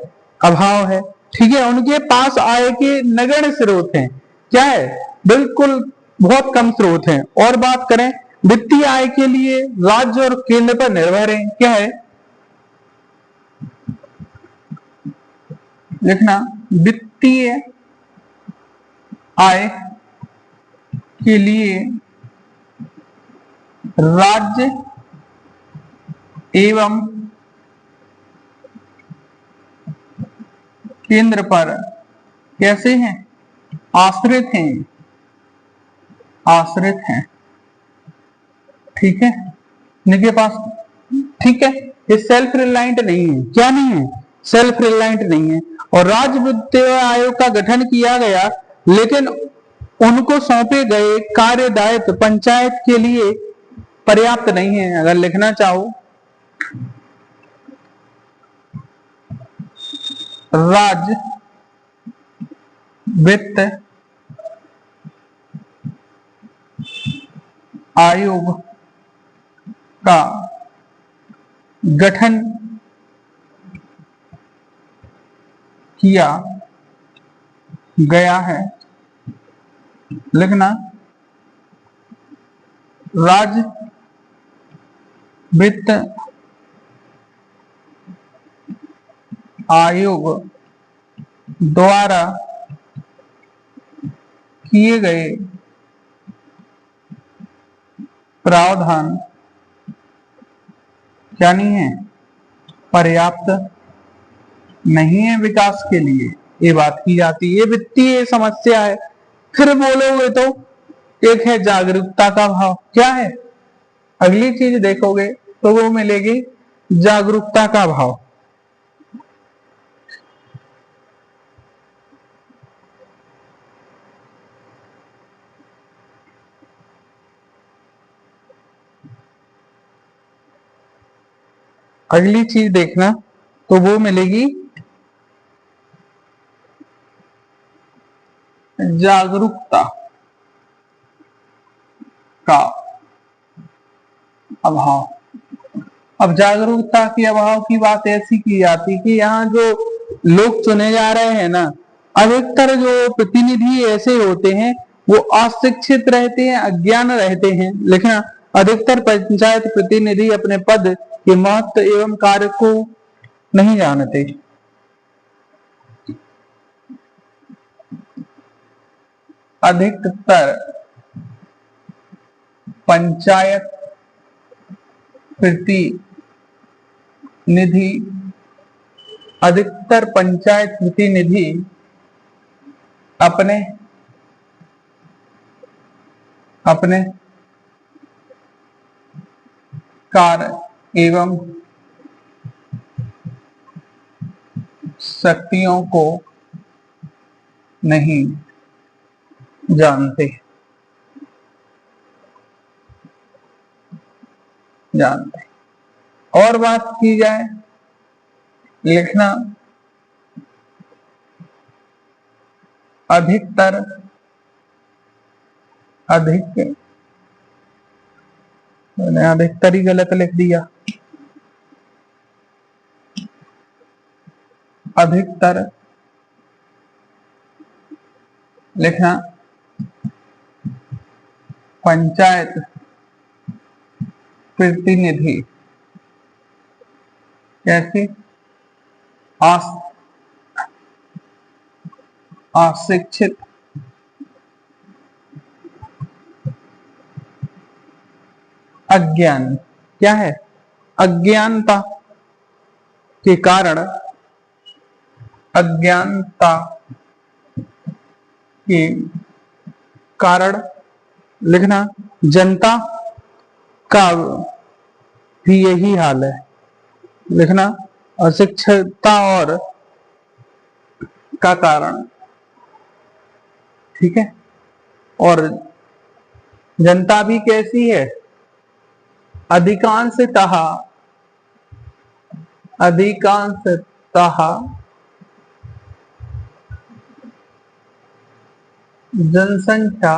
अभाव है, ठीक है। उनके पास आय के नगण्य स्रोत हैं, क्या है, बिल्कुल बहुत कम स्रोत हैं। और बात करें वित्तीय आय के लिए राज्य और केंद्र पर निर्भर है। क्या है? लिखना, वित्तीय आय के लिए राज्य एवं केंद्र पर कैसे हैं? आश्रित हैं, आश्रित हैं। ठीक है, इनके पास, ठीक है, ये सेल्फ रिलायंट नहीं है। क्या नहीं है? सेल्फ रिलायंट नहीं है। और राज्य वित्तीय आयोग का गठन किया गया, लेकिन उनको सौंपे गए कार्य दायित्व पंचायत के लिए पर्याप्त नहीं है। अगर लिखना चाहो, राज्य वित्त आयोग का गठन किया गया है। लिखना, राज्य वित्त आयोग द्वारा किए गए प्रावधान क्या नहीं है? पर्याप्त नहीं है विकास के लिए। ये बात की जाती है, ये वित्तीय समस्या है। फिर बोलोगे तो एक है जागरूकता का भाव। क्या है? अगली चीज देखोगे तो वो मिलेगी जागरूकता का भाव। अगली चीज देखना तो वो मिलेगी जागरूकता का अभाव। अब जागरूकता के अभाव की बात ऐसी की जाती कि यहाँ जो लोग चुने जा रहे हैं ना, अधिकतर जो प्रतिनिधि ऐसे होते हैं वो अशिक्षित रहते हैं, अज्ञान रहते हैं। लिखना, अधिकतर पंचायत प्रतिनिधि अपने पद के महत्व एवं कार्य को नहीं जानते। अधिकतर पंचायत प्रतिनिधि, अधिकतर पंचायत प्रतिनिधि अपने अपने कार्य एवं शक्तियों को नहीं जानते। और बात की जाए, लिखना, अधिकतर मैंने अधिकतर ही गलत लिख दिया। अधिकतर लिखना, पंचायत प्रतिनिधि कैसे अशिक्षित, अज्ञान। क्या है? अज्ञानता के कारण, अज्ञानता के कारण लिखना, जनता का भी यही हाल है। लिखना, अशिक्षितता और का कारण। ठीक है, और जनता भी कैसी है? अधिकांशतः जनसंख्या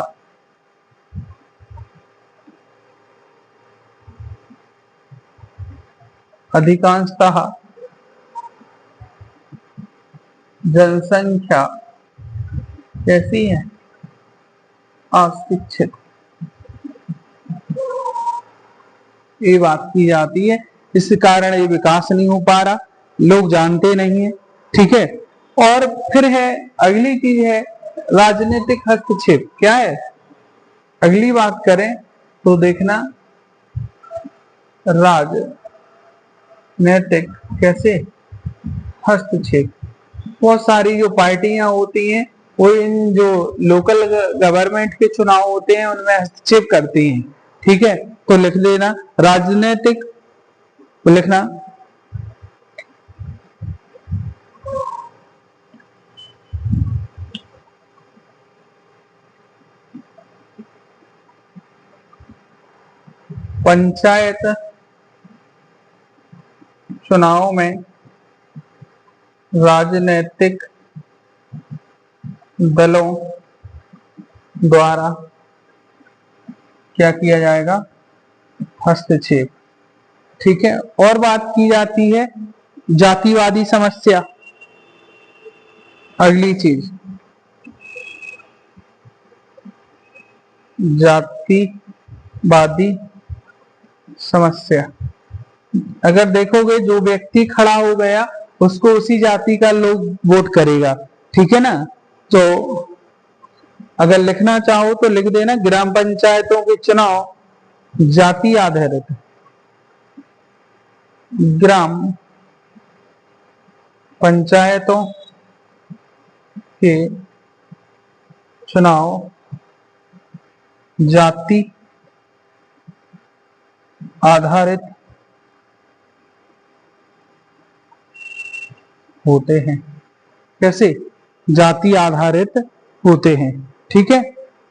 जनसंख्या कैसी है? अशिक्षित, ये बात की जाती है। इस कारण ये विकास नहीं हो पा रहा, लोग जानते नहीं है। ठीक है, और फिर है अगली चीज है राजनीतिक हस्तक्षेप। क्या है अगली बात करें तो देखना, राजनीतिक कैसे हस्तक्षेप। बहुत सारी जो पार्टियां होती हैं वो इन जो लोकल गवर्नमेंट के चुनाव होते हैं उनमें हस्तक्षेप करती हैं। ठीक है, तो लिख देना राजनीतिक, लिखना पंचायत चुनाव में राजनीतिक दलों द्वारा क्या किया जाएगा, हस्तक्षेप। ठीक है, और बात की जाती है जातिवादी समस्या। अगली चीज जातिवादी समस्या। अगर देखोगे जो व्यक्ति खड़ा हो गया उसको उसी जाति का लोग वोट करेगा। ठीक है ना, तो अगर लिखना चाहो तो लिख देना ग्राम पंचायतों के चुनाव जाति आधारित, ग्राम पंचायतों के चुनाव जाति आधारित होते हैं। कैसे, जाति आधारित होते हैं। ठीक है,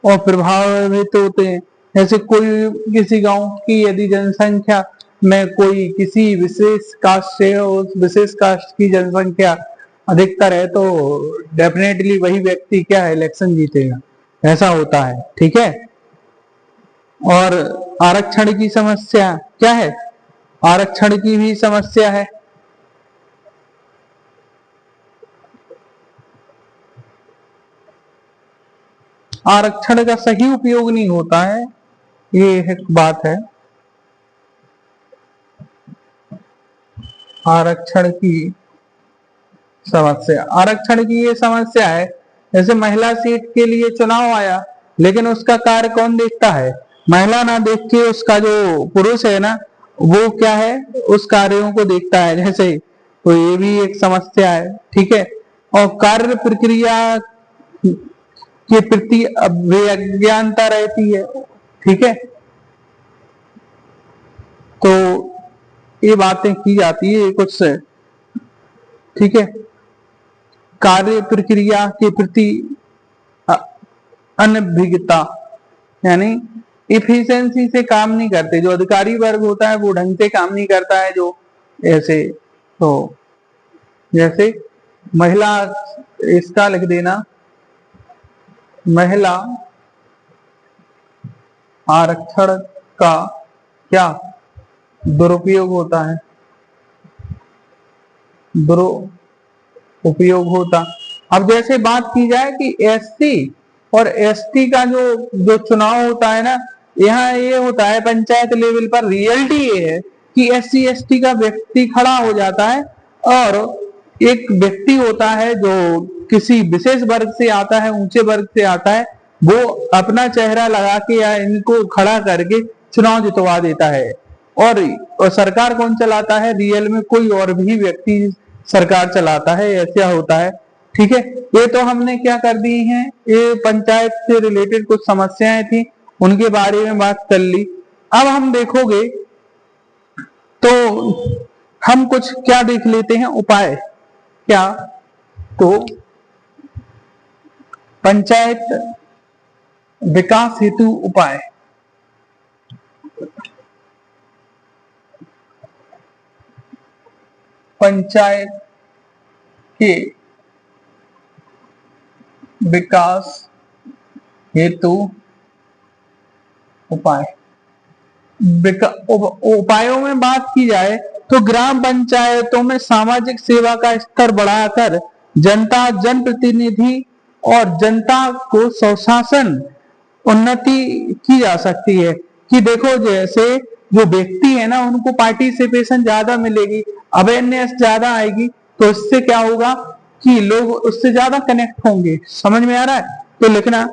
और प्रभावित होते हैं। जैसे कोई किसी गांव की यदि जनसंख्या में कोई किसी विशेष कास्ट से उस विशेष कास्ट की जनसंख्या अधिकतर है तो डेफिनेटली वही व्यक्ति क्या है, इलेक्शन जीतेगा। ऐसा होता है। ठीक है, और आरक्षण की समस्या क्या है, आरक्षण की भी समस्या है। आरक्षण का सही उपयोग नहीं होता है, ये एक बात है। आरक्षण की समस्या, आरक्षण की ये समस्या है जैसे महिला सीट के लिए चुनाव आया लेकिन उसका कार्य कौन देखता है, महिला ना देख के उसका जो पुरुष है ना वो क्या है उस कार्यों को देखता है जैसे, तो ये भी एक समस्या है। ठीक है, और कार्य प्रक्रिया के प्रति अज्ञानता रहती है। ठीक है, तो ये बातें की जाती है कुछ से। ठीक है, कार्य प्रक्रिया के प्रति अनभिज्ञता यानी इफिशिएंसी से काम नहीं करते, जो अधिकारी वर्ग होता है वो ढंग से काम नहीं करता है। जो ऐसे तो जैसे महिला, इसका लिख देना महिला आरक्षण का क्या दुरुपयोग होता है, दुरुपयोग होता। अब जैसे बात की जाए कि एससी और एसटी का जो चुनाव होता है ना, यहाँ ये होता है पंचायत लेवल पर रियलिटी ये है कि एससी एसटी का व्यक्ति खड़ा हो जाता है और एक व्यक्ति होता है जो किसी विशेष वर्ग से आता है, ऊंचे वर्ग से आता है, वो अपना चेहरा लगा के या इनको खड़ा करके चुनाव जितवा देता है। और सरकार कौन चलाता है, रियल में कोई और भी व्यक्ति सरकार चलाता है, ऐसा होता है। ठीक है, ये तो हमने क्या कर दी है, ये पंचायत से रिलेटेड कुछ समस्याएं थी उनके बारे में बात कर ली। अब हम देखोगे तो हम कुछ क्या देख लेते हैं, उपाय क्या, तो पंचायत विकास हेतु उपाय। पंचायत के विकास हेतु उपाय। उपायों में बात की जाए तो ग्राम पंचायतों में सामाजिक सेवा का स्तर बढ़ाकर जनता, जनप्रतिनिधि और जनता को स्वशासन उन्नति की जा सकती है। कि देखो जैसे जो व्यक्ति है ना उनको पार्टिसिपेशन ज्यादा मिलेगी, अवेयरनेस ज्यादा आएगी, तो इससे क्या होगा कि लोग उससे ज्यादा कनेक्ट होंगे। समझ में आ रहा है? तो लिखना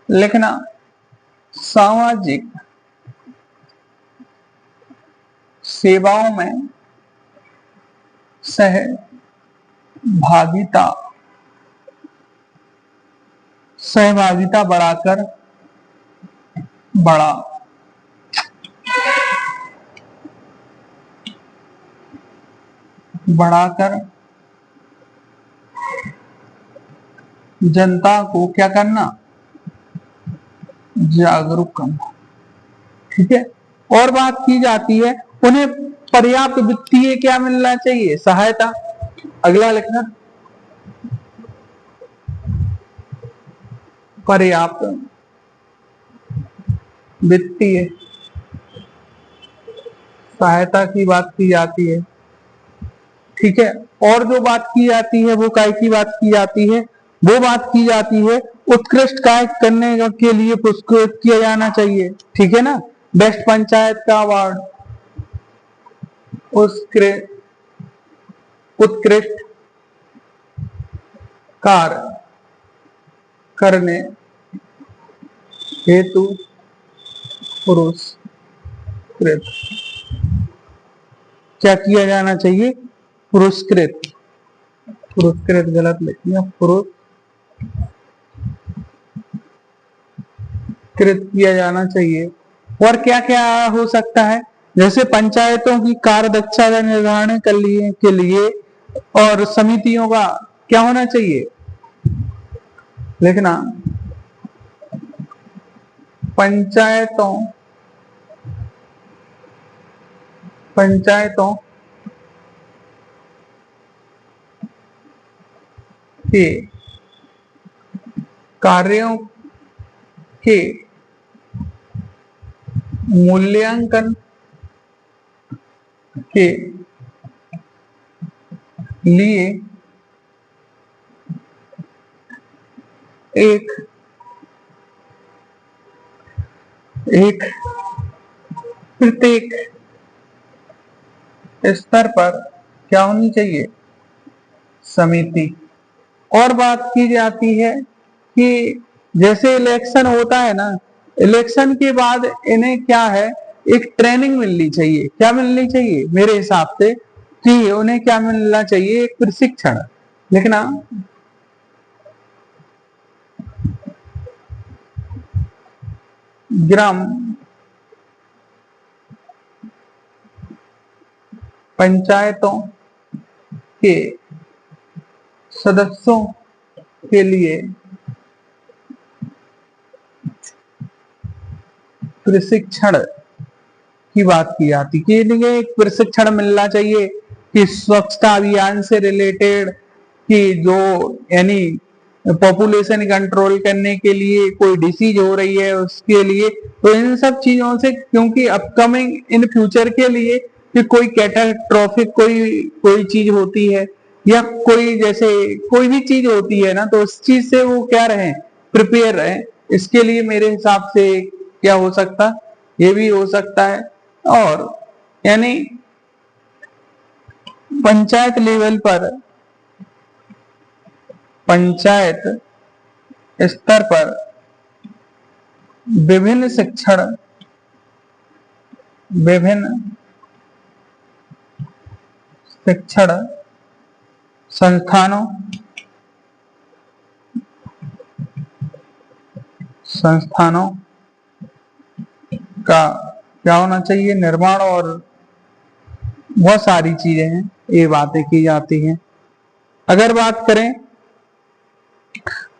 लिखना सामाजिक सेवाओं में सहभागिता सहभागिता बढ़ा बढ़ाकर जनता को क्या करना, जागरूक करना। ठीक है। और बात की जाती है उन्हें पर्याप्त वित्तीय क्या मिलना चाहिए, सहायता। अगला लिखना पर्याप्त वित्तीय सहायता की बात की जाती है। ठीक है। और जो बात की जाती है वो काय की बात की जाती है, वो बात की जाती है उत्कृष्ट कार्य करने के लिए पुरस्कृत किया जाना चाहिए। ठीक है ना। बेस्ट पंचायत का अवार्ड, उत्कृष्ट कार्य करने हेतु पुरस्कृत क्या किया जाना चाहिए, पुरस्कृत। पुरस्कृत गलत लिख दिया, पुरस्कृत किया जाना चाहिए। और क्या क्या हो सकता है, जैसे पंचायतों की कार्यदक्षता का निर्धारण के लिए और समितियों का क्या होना चाहिए, लिखना पंचायतों पंचायतों के कार्यों के मूल्यांकन के लिए एक एक प्रत्येक स्तर पर क्या होनी चाहिए, समिति। और बात की जाती है कि जैसे इलेक्शन होता है ना, इलेक्शन के बाद इन्हें क्या है, एक ट्रेनिंग मिलनी चाहिए। क्या मिलनी चाहिए मेरे हिसाब से, कि उन्हें क्या मिलना चाहिए, एक प्रशिक्षण। लिखना ग्राम पंचायतों के सदस्यों के लिए प्रशिक्षण की बात की जाती है। कि एक प्रशिक्षण मिलना चाहिए कि स्वच्छता अभियान से रिलेटेड, कि जो यानी पॉपुलेशन कंट्रोल करने के लिए कोई डिसीज हो रही है उसके लिए, तो इन सब चीजों से, क्योंकि अपकमिंग इन फ्यूचर के लिए कि कोई कैटास्ट्रोफिक कोई कोई चीज होती है, या कोई जैसे कोई भी चीज होती है ना, तो उस चीज से वो क्या रहे, प्रिपेयर रहे। इसके लिए मेरे हिसाब से क्या हो सकता, ये भी हो सकता है। और यानी पंचायत लेवल पर, पंचायत स्तर पर विभिन्न शिक्षण संस्थानों संस्थानों का क्या होना चाहिए, निर्माण। और बहुत सारी चीजें हैं, ये बातें की जाती हैं। अगर बात करें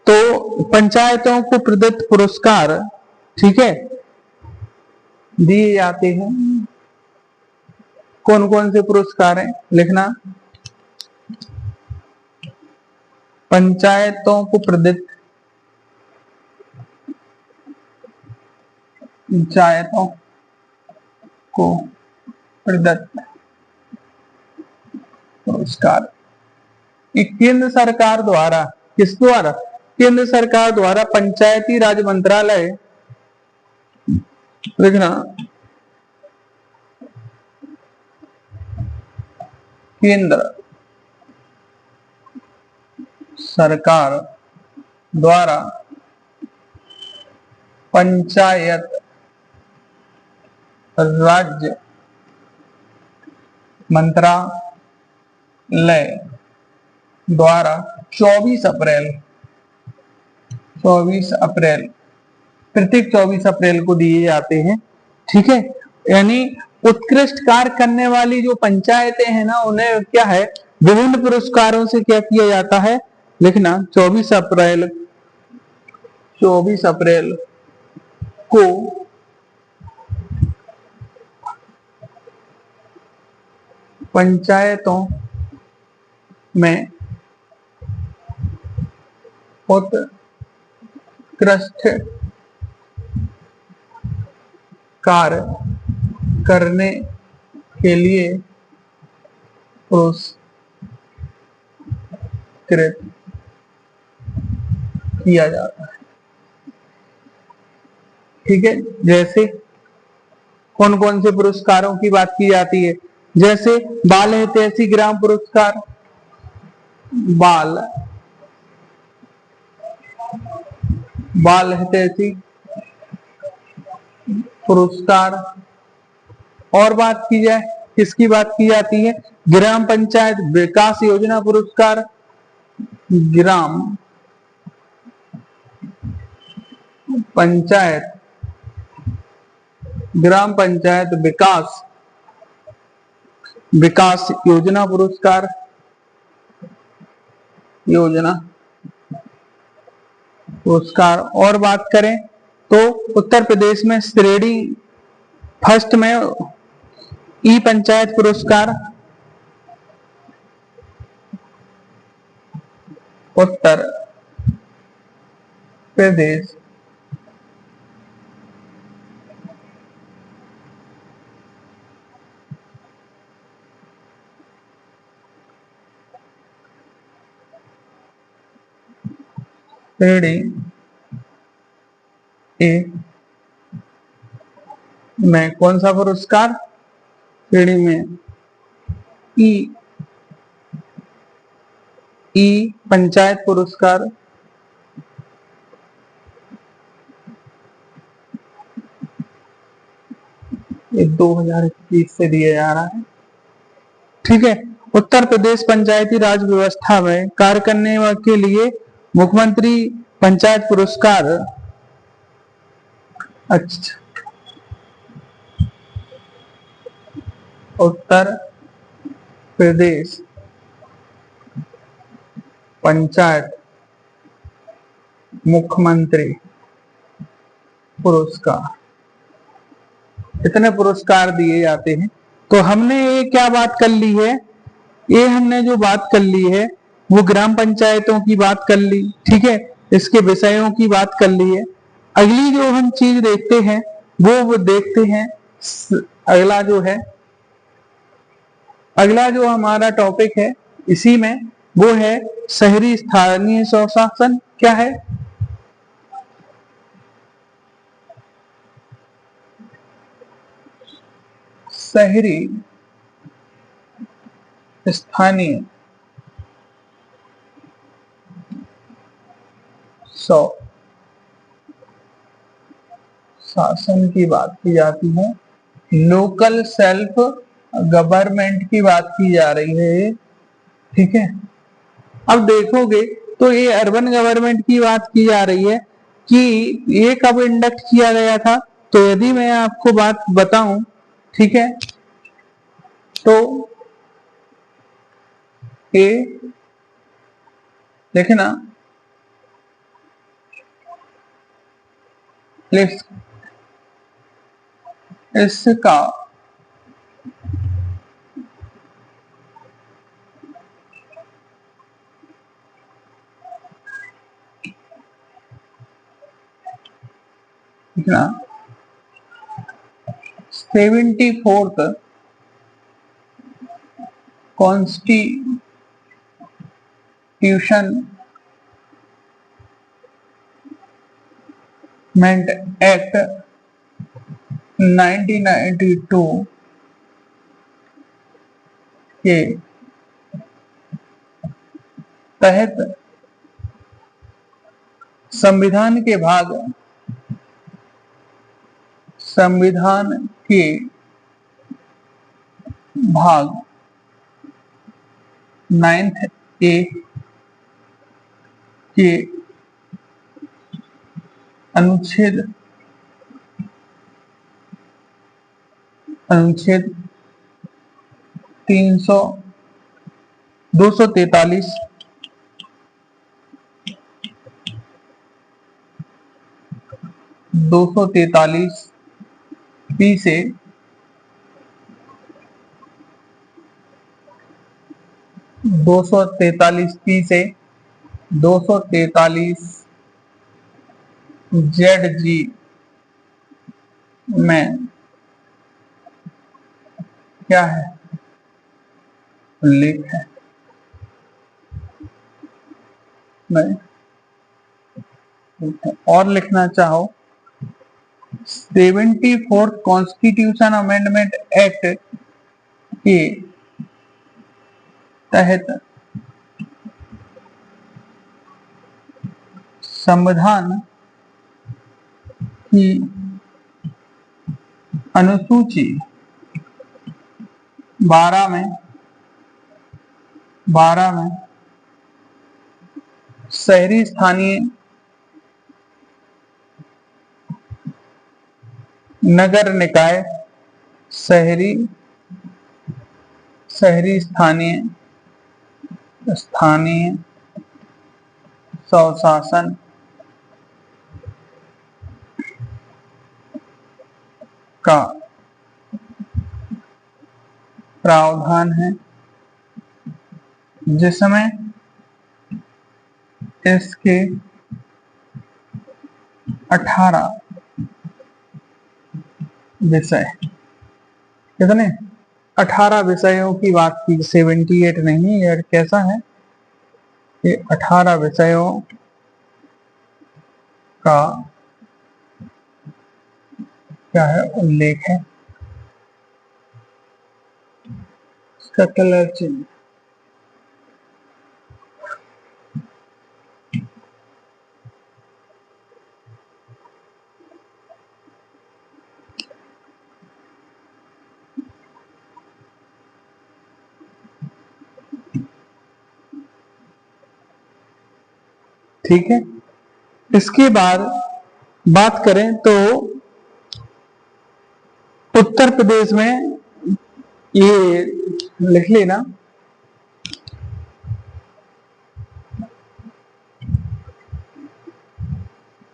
तो पंचायतों को प्रदत्त पुरस्कार, ठीक है, दिए जाते हैं। कौन कौन से पुरस्कार हैं, लिखना पंचायतों को प्रदत्त पंचायतों को प्रदत्त पुरस्कार। केंद्र सरकार द्वारा, किस द्वारा? केंद्र सरकार द्वारा पंचायती राज मंत्रालय, लिखना, केंद्र सरकार द्वारा पंचायत राज मंत्रालय द्वारा 24 अप्रैल प्रत्येक 24 अप्रैल को दिए जाते हैं। ठीक है, यानी उत्कृष्ट कार्य करने वाली जो पंचायतें हैं ना, उन्हें क्या है, विभिन्न पुरस्कारों से क्या किया जाता है, लिखना, 24 अप्रैल को पंचायतों में उत्कृष्ट कार्य करने के लिए पुरस्कृत किया जाता है। ठीक है, जैसे कौन कौन से पुरस्कारों की बात की जाती है? जैसे बाल हितैषी ग्राम पुरस्कार, बाल हितैषी पुरस्कार। और बात की जाए, किसकी बात की जाती है? ग्राम पंचायत विकास योजना पुरस्कार, ग्राम पंचायत विकास योजना पुरस्कार, और बात करें तो उत्तर प्रदेश में श्रेणी फर्स्ट में ई पंचायत पुरस्कार, उत्तर प्रदेश श्रेणी ए में कौन सा पुरस्कार? श्रेणी में ई पंचायत पुरस्कार, ये 2021 से दिया जा रहा है। ठीक है, उत्तर प्रदेश पंचायती राज व्यवस्था में कार्य करने के लिए मुख्यमंत्री पंचायत पुरस्कार। अच्छा, उत्तर प्रदेश पंचायत मुख्यमंत्री पुरस्कार, इतने पुरस्कार दिए जाते हैं। तो हमने ये क्या बात कर ली है? ये हमने जो बात कर ली है वो ग्राम पंचायतों की बात कर ली। ठीक है, इसके विषयों की बात कर ली है। अगली जो हम चीज देखते हैं वो देखते हैं, अगला जो हमारा टॉपिक है इसी में, वो है शहरी स्थानीय स्वशासन। क्या है? शहरी स्थानीय शासन की बात की जाती है, लोकल सेल्फ गवर्नमेंट की बात की जा रही है। ठीक है, अब देखोगे तो ये अर्बन गवर्नमेंट की बात की जा रही है कि ये कब इंडक्ट किया गया था। तो यदि मैं आपको बात बताऊं, ठीक है, तो ये देखना, इसका देखना 74th कॉन्स्टिट्यूशन कॉन्स्टिट्यूशनमेंट एक्ट 1992 के तहत संविधान के भाग 9th ए के अनुच्छेद 243 पी से 243 ZG में क्या है, उल्लेख है। और लिखना चाहो 74th कॉन्स्टिट्यूशन अमेंडमेंट एक्ट के तहत संविधान की अनुसूची 12 में शहरी स्थानीय नगर निकाय शहरी स्थानीय स्वशासन का प्रावधान है, जिसमें इसके 18 विषय, कितने 18 विषयों की बात की, 78 नहीं। यार कैसा है, ये 18 विषयों का क्या है, उल्लेख है। इसका कलर चेंज, ठीक है। इसके बाद बात करें तो उत्तर प्रदेश में, ये लिख लेना,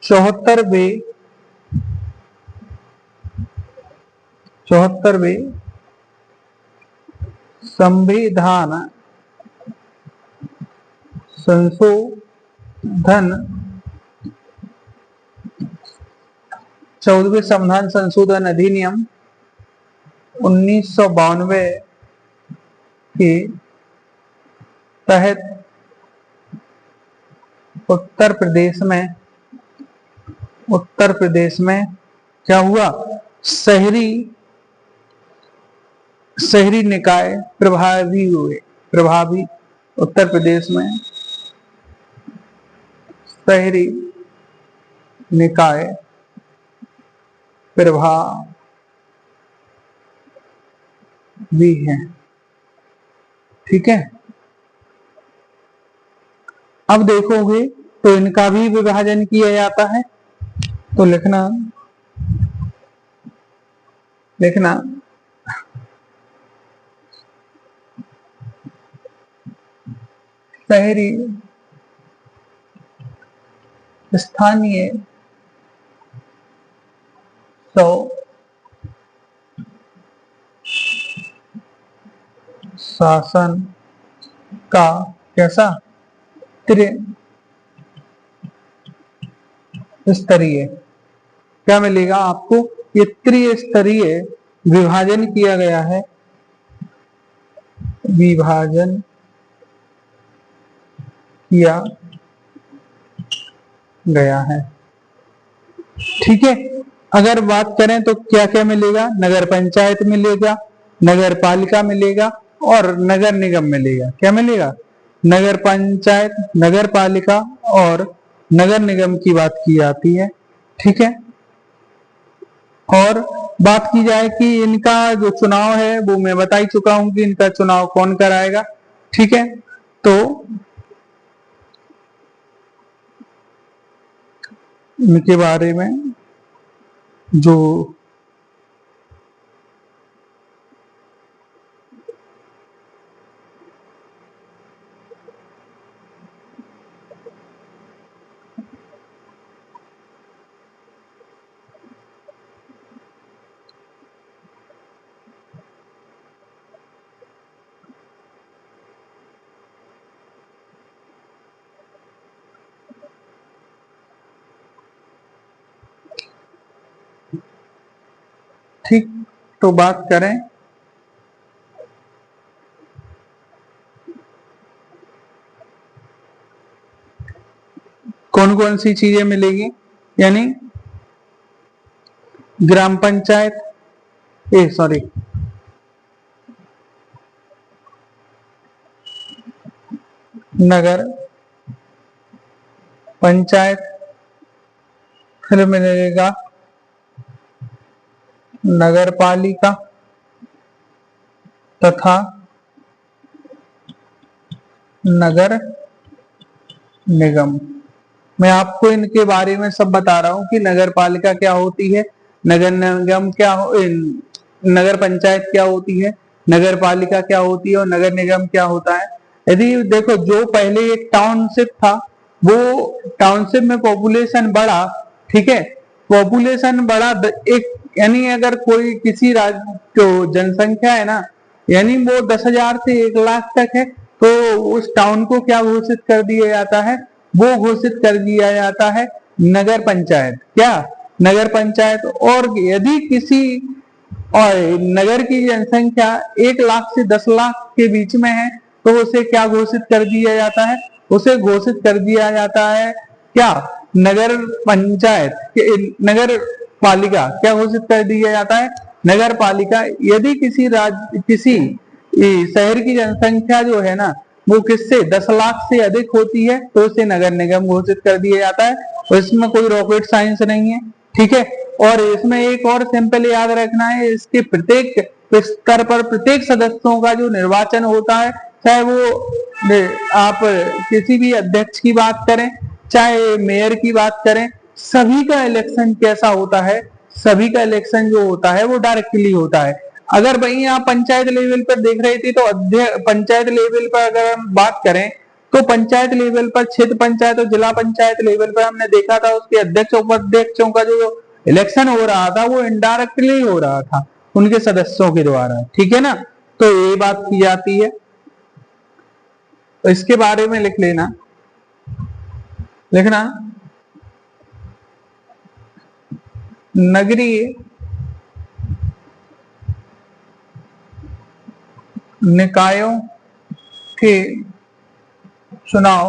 चौहत्तरवें संविधान संशोधन 14वें संविधान संशोधन अधिनियम 1992 के तहत उत्तर प्रदेश में क्या हुआ, शहरी निकाय प्रभावी हुए। उत्तर प्रदेश में शहरी निकाय प्रभावी है, ठीक है। अब देखोगे तो इनका भी विभाजन किया जाता है, तो लिखना शहरी स्थानीय शासन का कैसा, त्रिस्तरीय, क्या मिलेगा आपको, ये त्रिस्तरीय विभाजन किया गया है, किया गया है। ठीक है, अगर बात करें तो क्या क्या मिलेगा, नगर पंचायत मिलेगा, नगर पालिका मिलेगा और नगर निगम मिलेगा। क्या मिलेगा, नगर पंचायत, नगर पालिका और नगर निगम की बात की जाती है। ठीक है, और बात की जाए कि इनका जो चुनाव है वो मैं बता ही चुका हूं कि इनका चुनाव कौन कराएगा। ठीक है, तो इनके बारे में जो ठीक, तो बात करें कौन कौन सी चीजें मिलेगी, यानी ग्राम पंचायत, सॉरी, नगर पंचायत, फिर मिलेगा नगर पालिका तथा नगर निगम। मैं आपको इनके बारे में सब बता रहा हूं कि नगर पालिका क्या होती है, नगर निगम क्या हो, नगर पंचायत क्या होती है, नगर पालिका क्या होती है और नगर निगम क्या होता है। यदि देखो, जो पहले एक टाउनशिप था, वो टाउनशिप में पॉपुलेशन बढ़ा, ठीक है, पॉपुलेशन बढ़ा, एक यानी अगर कोई किसी राज्य जो जनसंख्या है ना, यानी वो 10,000 से 1 लाख तक है, तो उस टाउन को क्या घोषित कर दिया जाता है, वो घोषित कर दिया जाता है नगर पंचायत। क्या, नगर पंचायत। और यदि किसी और नगर की जनसंख्या 1 लाख से 10 लाख के बीच में है, तो उसे क्या घोषित कर दिया जाता है, उसे घोषित कर दिया जाता है क्या, नगर पंचायत, नगर पालिका। क्या घोषित कर दिया जाता है, नगर पालिका। यदि किसी राज्य, किसी शहर की जनसंख्या जो है ना, वो किससे 10 लाख से अधिक होती है, तो उसे नगर निगम घोषित कर दिया जाता है। और इसमें कोई रॉकेट साइंस नहीं है। ठीक है, और इसमें एक और सिंपल याद रखना है, इसके प्रत्येक स्तर पर प्रत्येक सदस्यों का जो निर्वाचन होता है, चाहे वो आप किसी भी अध्यक्ष की बात करें, चाहे मेयर की बात करें, सभी का इलेक्शन कैसा होता है, सभी का इलेक्शन जो होता है वो डायरेक्टली होता है। अगर वहीं आप पंचायत लेवल पर देख रहे थे, तो पंचायत लेवल पर अगर हम बात करें, तो पंचायत लेवल पर, क्षेत्र पंचायत और जिला पंचायत लेवल पर हमने देखा था उसके अध्यक्ष उपाध्यक्षों का जो इलेक्शन हो रहा था, वो इनडायरेक्टली हो रहा था उनके सदस्यों के द्वारा। ठीक है ना, तो ये बात की जाती है, तो इसके बारे में लिख लेना, लिखना, नगरीय निकायों के चुनाव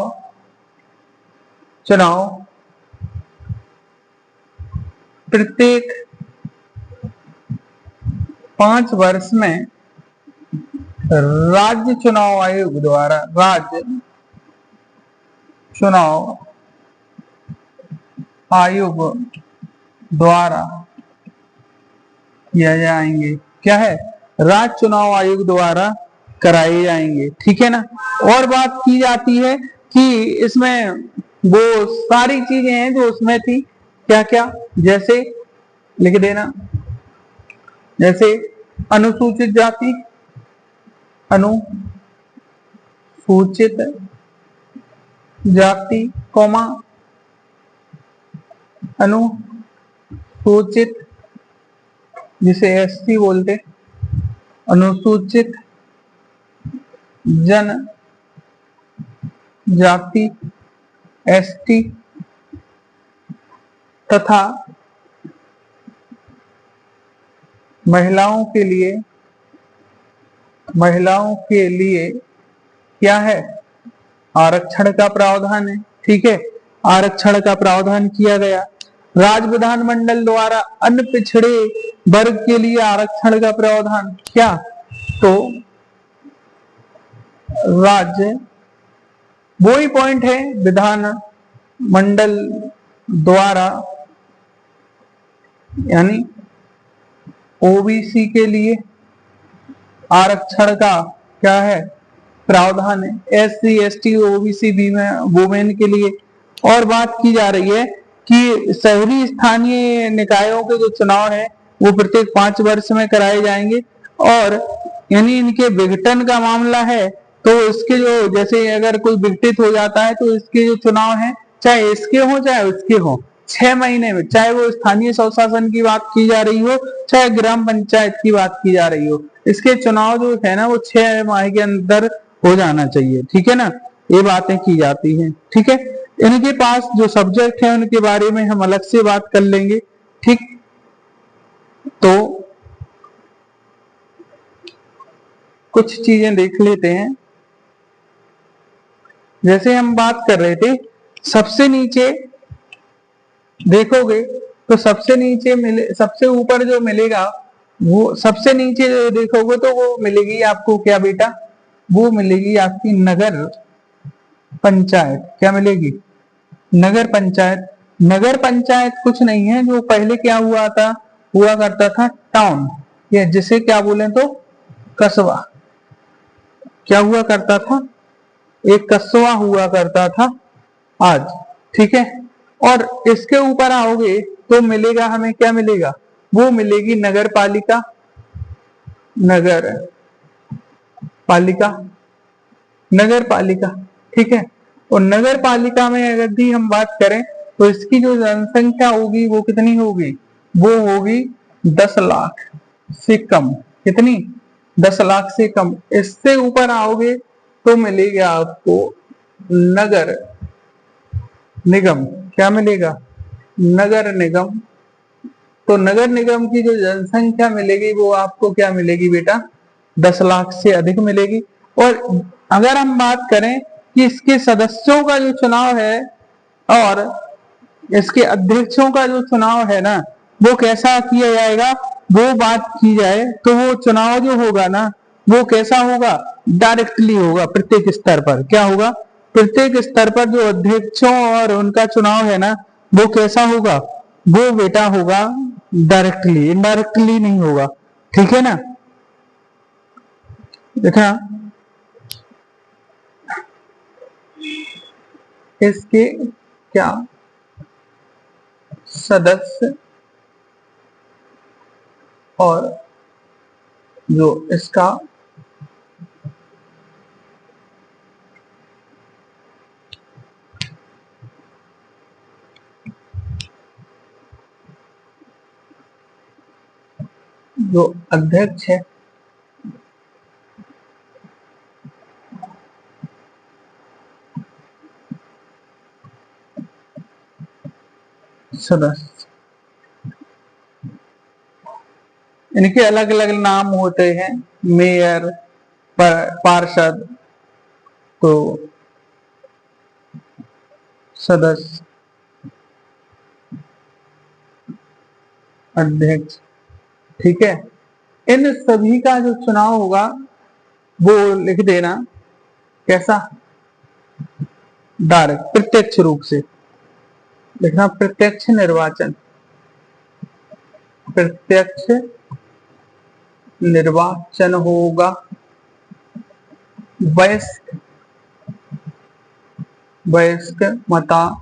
चुनाव प्रत्येक 5 वर्ष में राज्य चुनाव आयोग द्वारा, राज्य चुनाव आयोग द्वारा किया जाएंगे। क्या है, राज्य चुनाव आयोग द्वारा कराए जाएंगे। ठीक है ना, और बात की जाती है कि इसमें वो सारी चीजें हैं जो उसमें थी, क्या क्या, जैसे लिख देना, जैसे अनुसूचित जाति, अनुसूचित जाति, कौमा, अनुसूचित, जिसे एसटी बोलते, अनुसूचित जन जाति, एसटी, तथा महिलाओं के लिए क्या है, आरक्षण का प्रावधान है, ठीक है, आरक्षण का प्रावधान किया गया। राज्य विधानमंडल द्वारा अन्य पिछड़े वर्ग के लिए आरक्षण का प्रावधान क्या, तो राज्य, वो ही पॉइंट है, विधान मंडल द्वारा यानी ओबीसी के लिए आरक्षण का क्या है, प्रावधान है, SC ST OBC वुमेन के लिए। और बात की जा रही है कि शहरी स्थानीय निकायों के जो चुनाव है वो प्रत्येक 5 वर्ष में कराए जाएंगे, और यानी इनके विघटन का मामला है तो इसके जो, जैसे अगर कोई विघटित हो जाता है तो इसके जो चुनाव है, चाहे इसके हो चाहे उसके हो, 6 महीने में, चाहे वो स्थानीय स्वशासन की बात की जा रही हो चाहे ग्राम पंचायत की बात की जा रही हो, इसके चुनाव जो है ना वो 6 माह के अंदर हो जाना चाहिए, ठीक है ना, ये बातें की जाती हैं, ठीक है। इनके पास जो सब्जेक्ट है उनके बारे में हम अलग से बात कर लेंगे, ठीक। तो कुछ चीजें देख लेते हैं। जैसे हम बात कर रहे थे, सबसे नीचे देखोगे तो सबसे नीचे मिले, सबसे ऊपर जो मिलेगा वो, सबसे नीचे जो देखोगे तो वो मिलेगी आपको क्या बेटा, वो मिलेगी आपकी नगर पंचायत। क्या मिलेगी, नगर पंचायत। नगर पंचायत कुछ नहीं है, जो पहले क्या हुआ करता था टाउन, या जिसे क्या बोले तो कस्बा, क्या हुआ करता था, एक कस्बा हुआ करता था आज, ठीक है। और इसके ऊपर आओगे तो मिलेगा हमें, क्या मिलेगा, वो मिलेगी नगर पालिका, नगर पालिका, नगर पालिका, ठीक है। और नगर पालिका में अगर भी हम बात करें तो इसकी जो जनसंख्या होगी वो कितनी होगी, वो होगी 10 लाख से कम। कितनी, 10 लाख से कम। इससे ऊपर आओगे तो मिलेगा आपको नगर निगम। क्या मिलेगा, नगर निगम। तो नगर निगम की जो जनसंख्या मिलेगी वो आपको क्या मिलेगी बेटा, 10 लाख से अधिक मिलेगी। और अगर हम बात करें कि इसके सदस्यों का जो चुनाव है और इसके अध्यक्षों का जो चुनाव है ना, वो कैसा किया जाएगा, वो बात की जाए तो वो चुनाव जो होगा ना वो कैसा होगा, डायरेक्टली होगा प्रत्येक स्तर पर। क्या होगा, प्रत्येक स्तर पर जो अध्यक्षों और उनका चुनाव है ना वो कैसा होगा, वो बेटा होगा डायरेक्टली, इनडायरेक्टली नहीं होगा, ठीक है ना। देखा, इसके क्या सदस्य और जो इसका जो अध्यक्ष है, सदस्य, इनके अलग अलग नाम होते हैं, मेयर, पार्षद, तो सदस्य, अध्यक्ष, ठीक है। इन सभी का जो चुनाव होगा वो लिख देना कैसा, डायरेक्ट, प्रत्यक्ष रूप से लिखना, प्रत्यक्ष निर्वाचन, प्रत्यक्ष निर्वाचन होगा वयस्क मताधिकार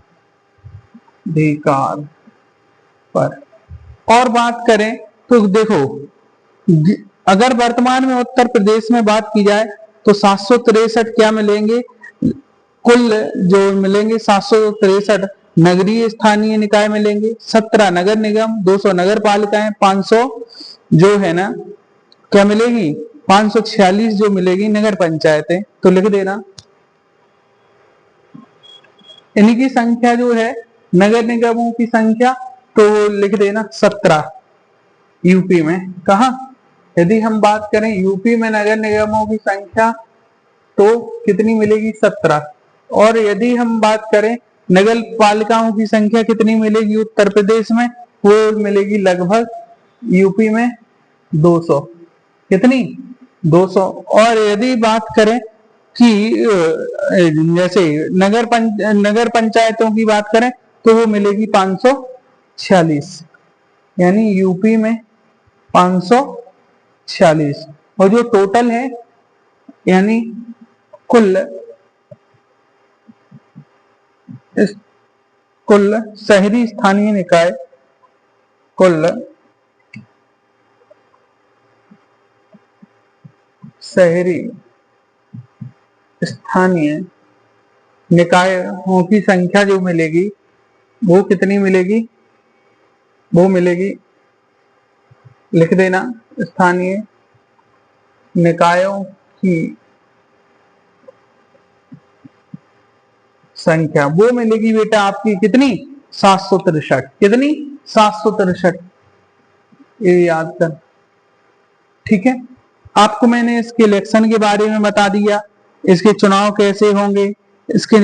पर। और बात करें तो देखो, अगर वर्तमान में उत्तर प्रदेश में बात की जाए तो 763 क्या मिलेंगे, कुल जो मिलेंगे 763 नगरीय स्थानीय निकाय मिलेंगे, 17 नगर निगम, 200 नगर पालिकाएं, 500 जो है ना क्या मिलेगी, 546 जो मिलेगी नगर पंचायतें। तो लिख देना इनकी संख्या जो है, नगर निगमों की संख्या, तो लिख देना 17 यूपी में। कहा, यदि हम बात करें यूपी में नगर निगमों की संख्या तो कितनी मिलेगी, 17। और यदि हम बात करें नगर पालिकाओं की संख्या कितनी मिलेगी उत्तर प्रदेश में, वो मिलेगी लगभग यूपी में 200। कितनी? 200। और यदि बात करें कि जैसे नगर पंचायतों की बात करें तो वो मिलेगी 546, यानी यूपी में 546। और जो टोटल है यानी कुल शहरी स्थानीय निकाय, कुल शहरी स्थानीय निकायों की संख्या जो मिलेगी वो कितनी मिलेगी, वो मिलेगी, लिख देना, स्थानीय निकायों की संख्या वो मिलेगी बेटा आपकी कितनी, 763। कितनी? 763। ये याद कर, ठीक है। आपको मैंने इसके इलेक्शन के बारे में बता दिया, इसके चुनाव कैसे होंगे, इसके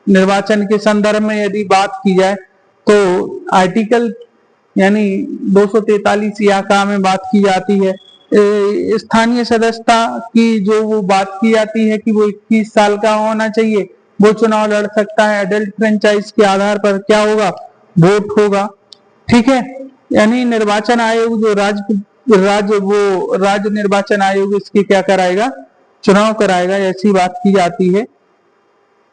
निर्वाचन के संदर्भ में यदि बात की जाए तो आर्टिकल यानी 243 या में बात की जाती है स्थानीय सदस्यता की, जो वो बात की जाती है कि वो 21 साल का होना चाहिए, वो चुनाव लड़ सकता है। एडल्ट फ्रेंचाइज के आधार पर क्या होगा, वोट होगा, ठीक है। यानी निर्वाचन आयोग जो राज्य निर्वाचन आयोग इसके क्या कराएगा, चुनाव कराएगा, ऐसी बात की जाती है।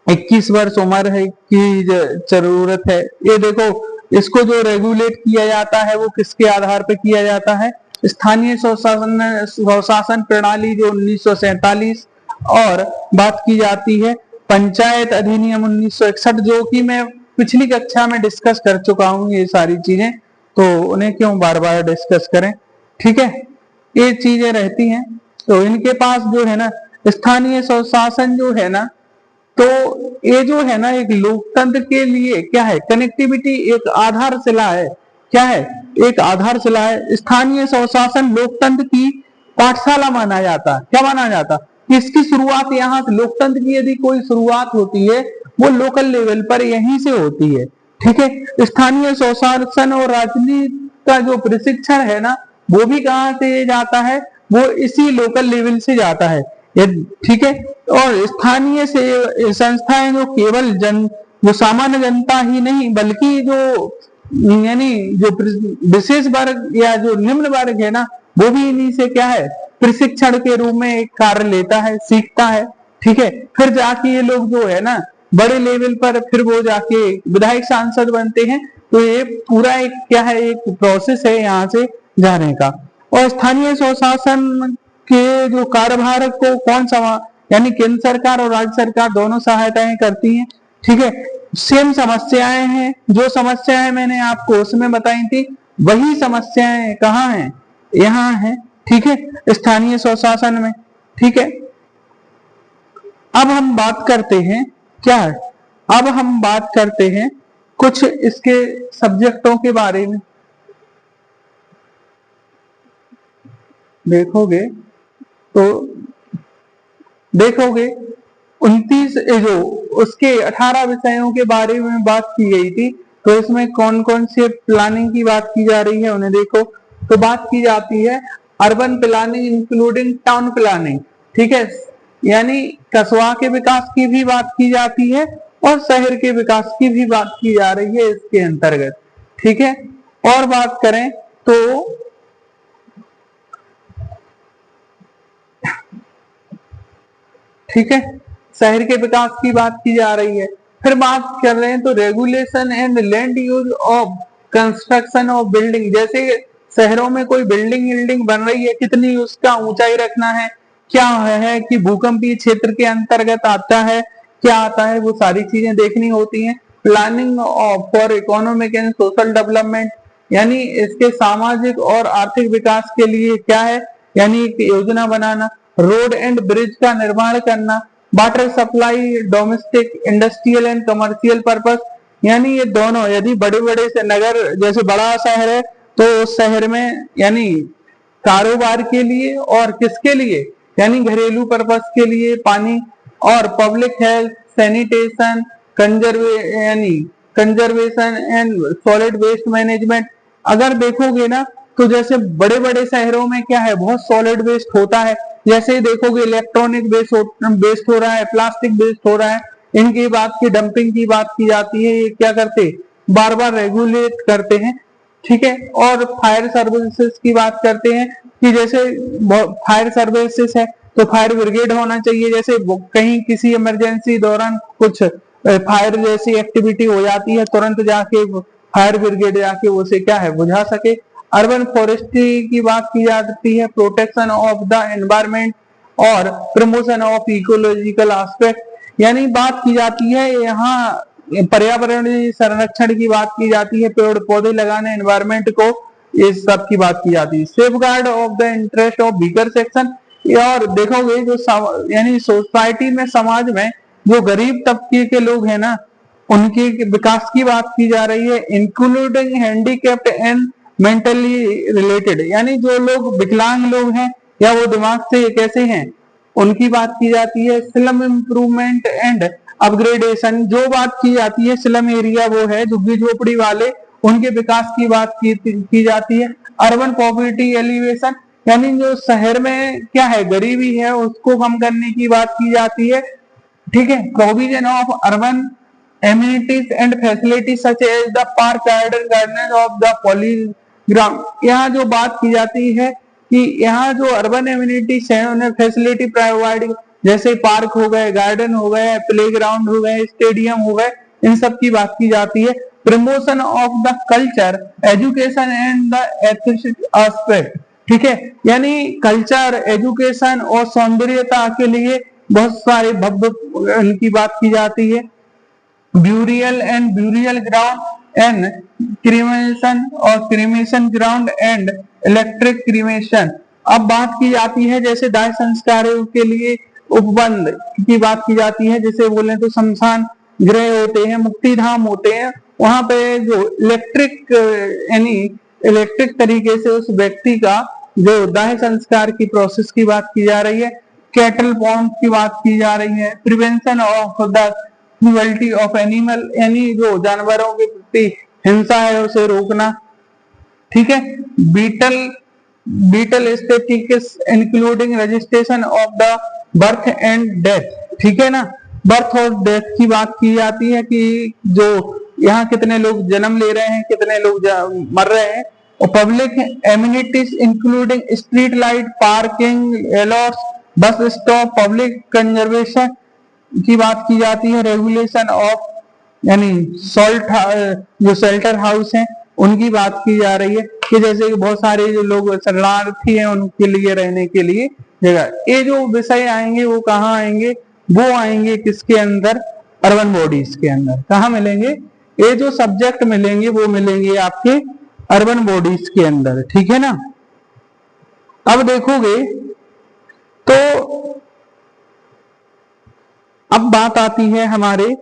21 वर्ष उम्र है की जरूरत है। ये देखो, इसको जो रेगुलेट किया जाता है वो किसके आधार पर किया जाता है, स्थानीय स्वशासन प्रणाली जो 1947, और बात की जाती है पंचायत अधिनियम 1961, जो कि मैं पिछली कक्षा में डिस्कस कर चुका हूं ये सारी चीजें, तो उन्हें क्यों बार बार डिस्कस करें, ठीक है। ये चीजें रहती हैं। तो इनके पास जो है ना स्थानीय स्वशासन जो है ना, तो ये जो है ना एक लोकतंत्र के लिए क्या है, कनेक्टिविटी एक आधारशिला है। क्या है? एक आधारशिला है। स्थानीय स्वशासन लोकतंत्र की पाठशाला माना जाता है। क्या माना जाता? इसकी शुरुआत यहाँ से, लोकतंत्र की यदि कोई शुरुआत होती है वो लोकल लेवल पर यहीं से होती है, ठीक है। स्थानीय स्वशासन और राजनीति का जो प्रशिक्षण है ना, वो भी कहाँ से जाता है, वो इसी लोकल लेवल से जाता है, ठीक है। और स्थानीय से संस्थाएं जो केवल जो सामान्य जनता ही नहीं बल्कि जो यानी जो विशेष वर्ग या जो निम्न वर्ग है ना, वो भी इन्हीं से क्या है, प्रशिक्षण के रूप में एक कार्य लेता है, सीखता है, ठीक है। फिर जाके ये लोग जो है ना बड़े लेवल पर फिर वो जाके विधायक सांसद बनते हैं। तो ये पूरा एक क्या है, एक प्रोसेस है यहाँ से जाने का। और स्थानीय स्वशासन के जो कार्यभार को कौन सा, यानी केंद्र सरकार और राज्य सरकार दोनों सहायताएं करती हैं, ठीक है। सेम समस्याएं हैं, जो समस्याएं मैंने आपको उसमें बताई थी वही समस्याएं कहाँ हैं, यहाँ हैं, ठीक है, स्थानीय स्वशासन में, ठीक है। अब हम बात करते हैं क्या है, अब हम बात करते हैं कुछ इसके सब्जेक्टों के बारे में। देखोगे 29 जो उसके 18 विषयों के बारे में बात की गई थी, तो इसमें कौन कौन से प्लानिंग की बात की जा रही है उन्हें देखो। तो बात की जाती है urban planning including town planning, ठीक है, यानी कस्बा के विकास की भी बात की जाती है और शहर के विकास की भी बात की जा रही है इसके अंतर्गत, ठीक है। और बात करें तो ठीक है, शहर के विकास की बात की जा रही है। फिर बात कर रहे हैं तो regulation and land use of construction of building, जैसे शहरों में कोई बिल्डिंग बन रही है, कितनी उसका ऊंचाई रखना है, क्या है कि भूकंपीय क्षेत्र के अंतर्गत आता है, क्या आता है, वो सारी चीजें देखनी होती हैं। Planning for economic and social development, यानी इसके सामाजिक और आर्थिक विकास के लिए क्या है, यानी एक योजना बनाना। रोड एंड ब्रिज का निर्माण करना। Water supply domestic industrial and commercial purpose, यानी ये दोनों, यदि बड़े बड़े से नगर जैसे बड़ा शहर है तो उस शहर में यानी कारोबार के लिए और किसके लिए, यानी घरेलू पर्पस के लिए पानी और public health sanitation, conservation and solid waste management. अगर देखोगे ना तो जैसे बड़े बड़े शहरों में क्या है, बहुत सॉलिड वेस्ट होता है। जैसे देखोगे इलेक्ट्रॉनिक वेस्ट हो रहा है, प्लास्टिक वेस्ट हो रहा है, इनकी बात की डंपिंग की बात की जाती है। ये क्या करते, बार बार रेगुलेट करते हैं, ठीक है। और फायर सर्विसेज की बात करते हैं कि जैसे फायर सर्विसेज है तो फायर ब्रिगेड होना चाहिए। जैसे कहीं किसी इमरजेंसी दौरान कुछ फायर जैसी एक्टिविटी हो जाती है, तुरंत जाके फायर ब्रिगेड जाके उसे क्या है, बुझा सके। अर्बन फॉरेस्ट्री की बात की जाती है, प्रोटेक्शन ऑफ द एनवायरमेंट और प्रमोशन ऑफ इकोलॉजिकल एस्पेक्ट, यानी बात की जाती है यहाँ पर्यावरण संरक्षण की बात की जाती है, पेड़ पौधे लगाने, एनवायरमेंट को, इस सब की बात की जाती है। Safe guard of the interest of weaker section, और देखोगे जो यानी सोसाइटी में, समाज में जो गरीब तबके के लोग हैं ना, उनके विकास की बात की जा रही है, including handicapped and mentally related, यानी जो लोग विकलांग लोग हैं या वो दिमाग से कैसे हैं, उनकी बात की जाती है। स्लम इम्प्रूवमेंट एंड अपग्रेडेशन, जो बात की जाती है, स्लम एरिया वो है झुग्गी झोपड़ी वाले, उनके विकास की बात की जाती है। अर्बन पॉवर्टी एलिवेशन, यानी जो शहर में क्या है, गरीबी है, उसको कम करने की बात की जाती है, ठीक है। Provision of urban amenities and facilities such as the park, garden, garden of the polygram, यहाँ जो बात की जाती है कि यहाँ जो अर्बन एमिनिटीज है उन्हें फैसिलिटी प्रोवाइड, जैसे पार्क हो गए, गार्डन हो गए, प्लेग्राउंड हो गए, स्टेडियम हो गए, इन सब की बात की जाती है। Promotion of the culture, education and the aesthetic aspect, ठीक है, यानी कल्चर, एजुकेशन और सौंदर्यता के लिए बहुत सारे भव्य इनकी बात की जाती है। Burial and burial ground and cremation और cremation ground and electric cremation. अब बात की जाती है जैसे दाह संस्कारों के लिए उपबंध की बात की जाती है, जैसे बोले तो शमशान गृह होते हैं, मुक्ति धाम होते हैं, वहां पे जो इलेक्ट्रिक यानी इलेक्ट्रिक तरीके से उस व्यक्ति का जो दाह संस्कार की प्रोसेस की बात की जा रही है। कैटल पॉन्ड की बात की जा रही है। Prevention of the cruelty of animal, यानी जो जानवरों के प्रति हिंसा है उसे रोकना, ठीक है। Vital statistics including registration of the birth and death, ठीक है ना, बर्थ और डेथ की बात की जाती है कि जो यहाँ कितने लोग जन्म ले रहे हैं, कितने लोग मर रहे हैं। और public amenities including street light, parking allots, bus stop, public conservation की बात की जाती है। रेगुलेशन ऑफ यानी जो शेल्टर हाउस हैं उनकी बात की जा रही है कि जैसे कि बहुत सारे जो लोग शरणार्थी हैं उनके लिए रहने के लिए जगह। ये जो विषय आएंगे वो कहाँ आएंगे, वो आएंगे किसके अंदर, अर्बन बॉडीज के अंदर। कहाँ मिलेंगे, ये जो सब्जेक्ट मिलेंगे वो मिलेंगे आपके अर्बन बॉडीज के अंदर, ठीक है ना। अब देखोगे तो अब बात आती है हमारे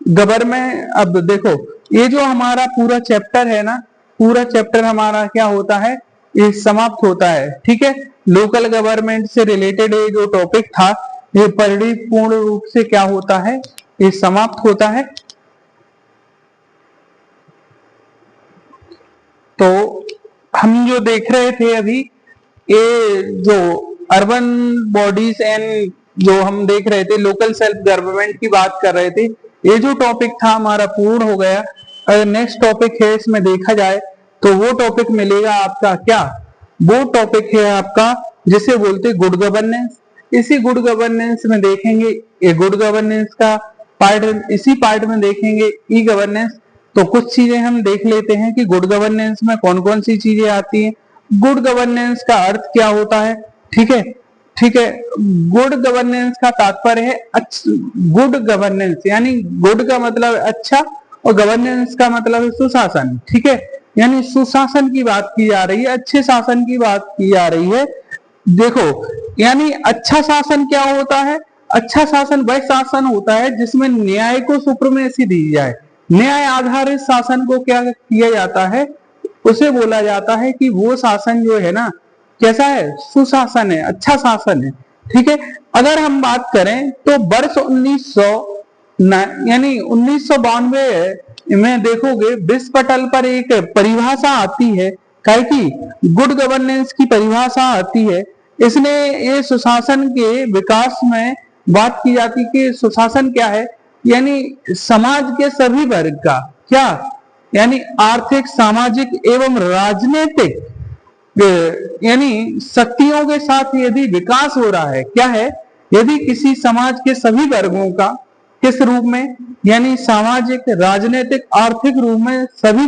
गवर्नमेंट। अब देखो ये जो हमारा पूरा चैप्टर है ना, पूरा चैप्टर हमारा क्या होता है, ये समाप्त होता है, ठीक है। लोकल गवर्नमेंट से रिलेटेड ये जो टॉपिक था ये परिपूर्ण रूप से क्या होता है, ये समाप्त होता है। तो हम जो देख रहे थे अभी, ये जो अर्बन बॉडीज एंड जो हम देख रहे थे लोकल सेल्फ गवर्नमेंट की बात कर रहे थे, ये जो टॉपिक था हमारा पूर्ण हो गया। अगर नेक्स्ट टॉपिक है इसमें देखा जाए तो वो टॉपिक मिलेगा आपका क्या, वो टॉपिक है आपका जिसे बोलते गुड गवर्नेंस। इसी गुड गवर्नेंस में देखेंगे, ये गुड गवर्नेंस का पार्ट, इसी पार्ट में देखेंगे ई गवर्नेंस। तो कुछ चीजें हम देख लेते हैं कि गुड गवर्नेंस में कौन कौन सी चीजें आती हैं, गुड गवर्नेंस का अर्थ क्या होता है, ठीक है, ठीक है। गुड गवर्नेंस का तात्पर्य है गुड गवर्नेंस, यानी गुड का मतलब अच्छा और गवर्नेंस का मतलब है सुशासन, ठीक है, यानी सुशासन की बात की जा रही है, अच्छे शासन की बात की जा रही है। देखो यानी अच्छा शासन क्या होता है, अच्छा शासन वह शासन होता है जिसमें न्याय को सुप्रीमेसी दी जाए। न्याय आधारित शासन को क्या किया जाता है, उसे बोला जाता है कि वो शासन जो है ना कैसा है, सुशासन है, अच्छा शासन है। ठीक है। अगर हम बात करें तो वर्ष 1900 यानी 1992 में देखोगे विश्व पटल पर एक परिभाषा आती है, क्या की गुड गवर्नेंस की परिभाषा आती है। इसने ये सुशासन के विकास में बात की जाती है कि सुशासन क्या है, यानी समाज के सभी वर्ग का क्या, यानी आर्थिक, सामाजिक एवं राजनीतिक यानी शक्तियों के साथ यदि विकास हो रहा है, क्या है, यदि किसी समाज के सभी वर्गों का किस रूप में, यानी सामाजिक, राजनीतिक, आर्थिक रूप में सभी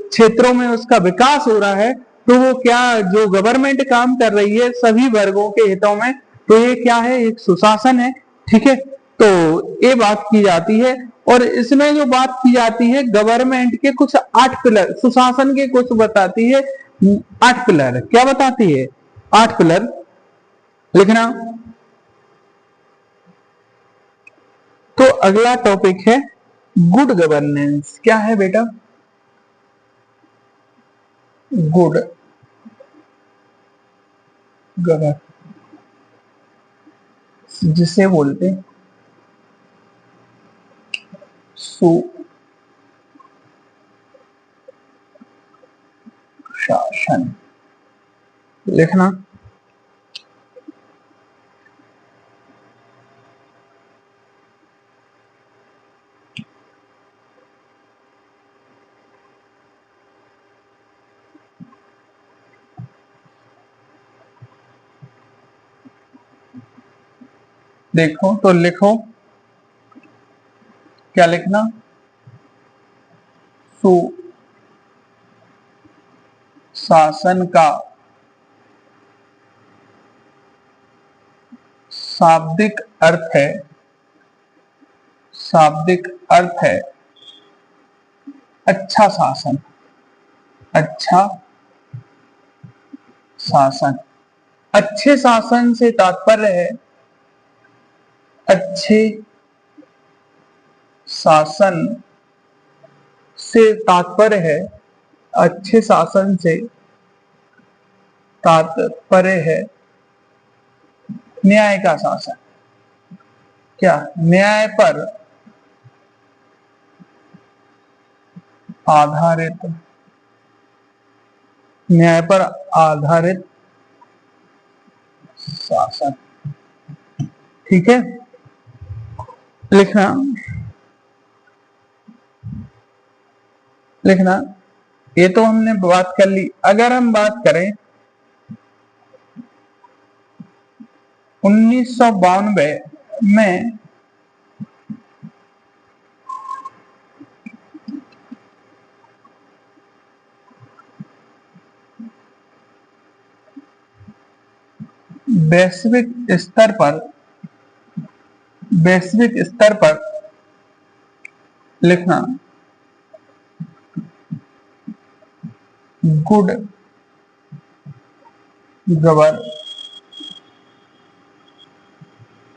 क्षेत्रों में उसका विकास हो रहा है, तो वो क्या, जो गवर्नमेंट काम कर रही है सभी वर्गों के हितों में, तो ये क्या है, एक सुशासन है। ठीक है, तो ये बात की जाती है। और इसमें जो बात की जाती है गवर्नमेंट के कुछ 8 पिलर, सुशासन के कुछ बताती है 8 पिलर, क्या बताती है, 8 पिलर लिखना। तो अगला टॉपिक है गुड गवर्नेंस। क्या है बेटा, गुड गवर्नेंस, जिसे बोलते सुशासन, लिखना। देखो तो लिखो, क्या लिखना, सुशासन का शाब्दिक अर्थ है, शाब्दिक अर्थ है अच्छा शासन, अच्छा शासन। अच्छे शासन से तात्पर्य है, अच्छे शासन से तात्पर्य है, अच्छे शासन से तात्पर्य है न्याय का शासन। क्या, न्याय पर आधारित, न्याय पर आधारित शासन। ठीक है, लिखना, लिखना। ये तो हमने बात कर ली। अगर हम बात करें 1992 में वैश्विक स्तर पर, वैश्विक स्तर पर लिखना, गुड गवर,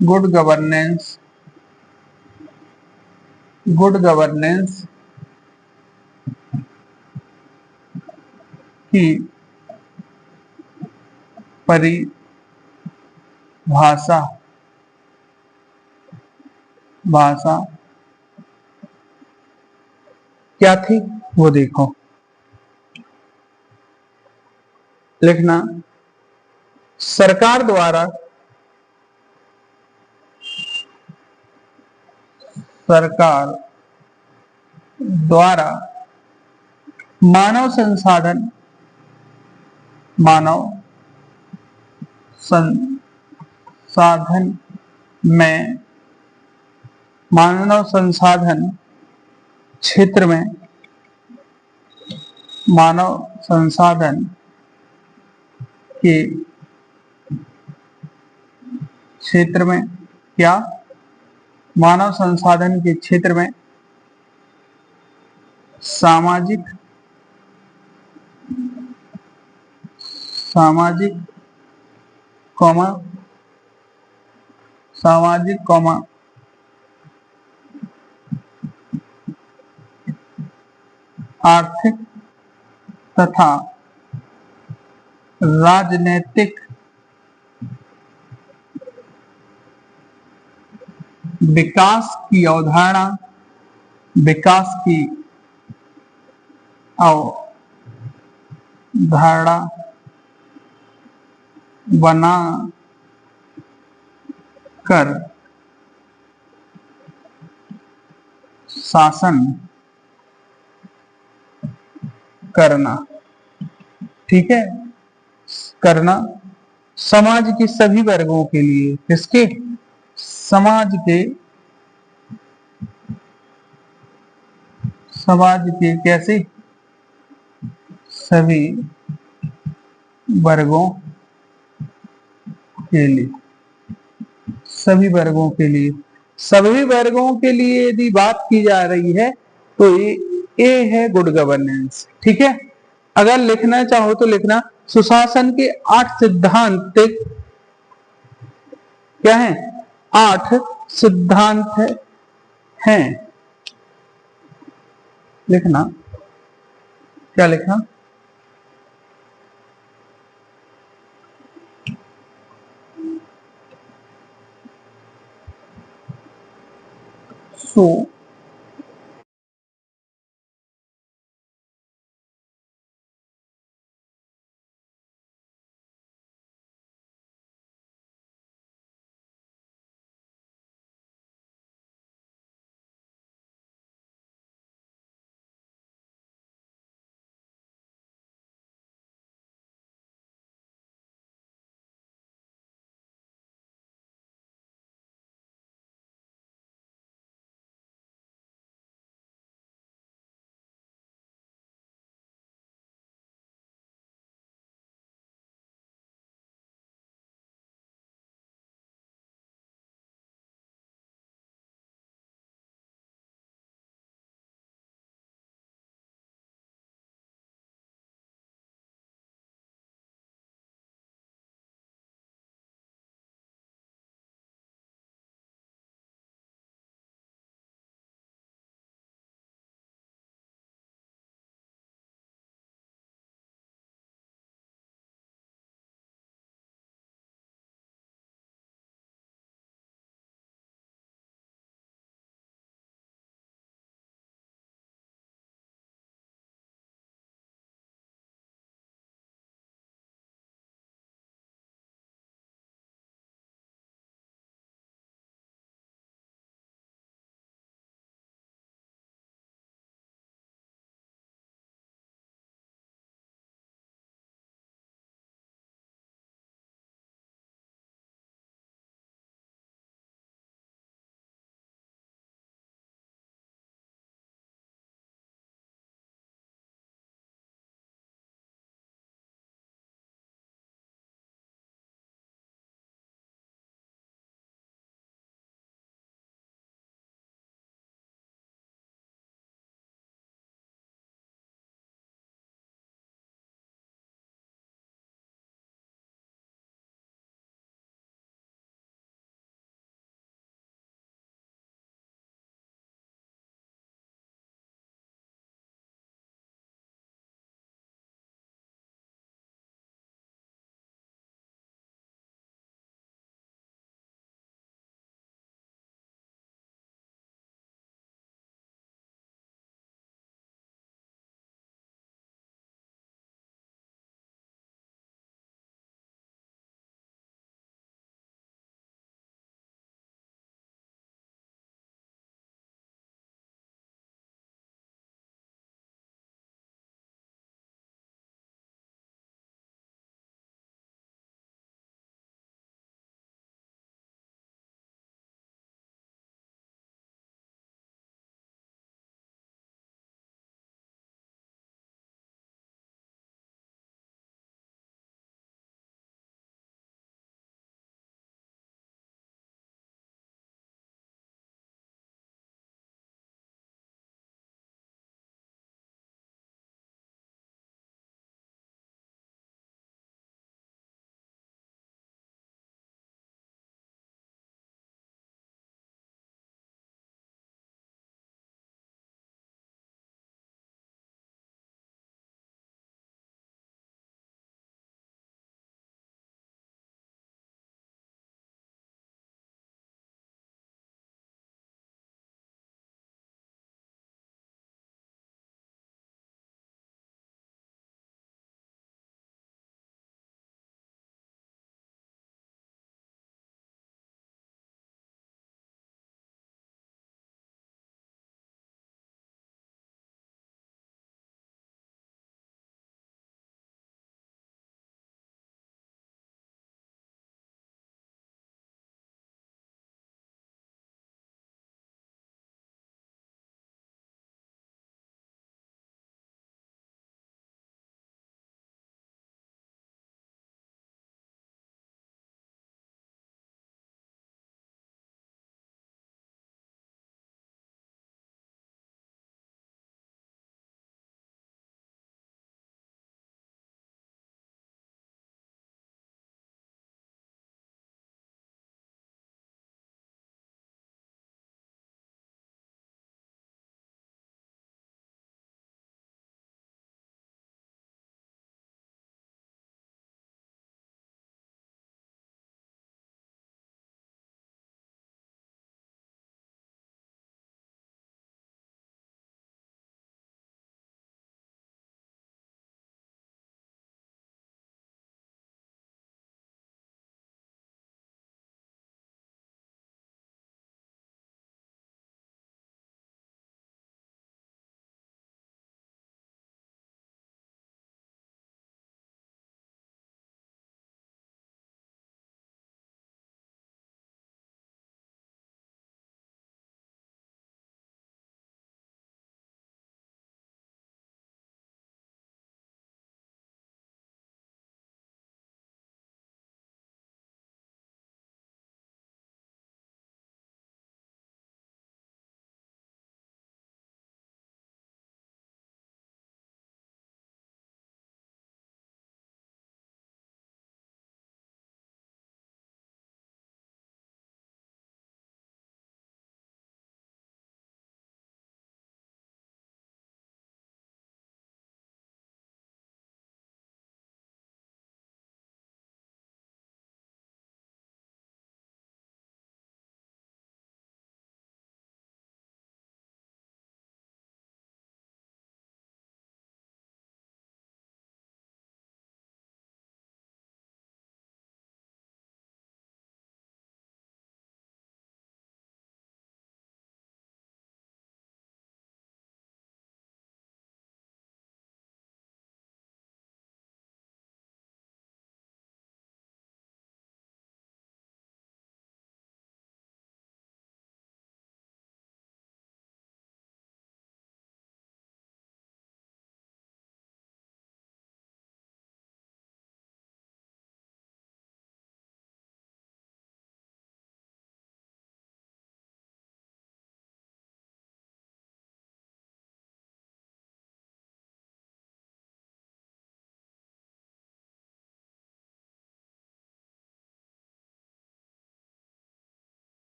गुड गवर्नेंस, गुड गवर्नेंस की परिभाषा, भाषा क्या थी वो देखो, लिखना। सरकार द्वारा, सरकार द्वारा मानव संसाधन, मानव संसाधन में, मानव संसाधन क्षेत्र में, मानव संसाधन के क्षेत्र में, क्या, मानव संसाधन के क्षेत्र में सामाजिक, सामाजिक कौमा, सामाजिक कौमा आर्थिक तथा राजनीतिक विकास की अवधारणा, विकास की अवधारणा बना कर शासन करना, ठीक है, करना समाज के सभी वर्गों के लिए, किसके, समाज के कैसे, सभी वर्गों के लिए, सभी वर्गों के लिए, सभी वर्गों के लिए यदि बात की जा रही है तो ये है गुड गवर्नेंस, ठीक है। अगर लिखना चाहो तो लिखना, सुशासन के 8 सिद्धांत क्या है, 8 सिद्धांत हैं, लिखना, क्या लिखना,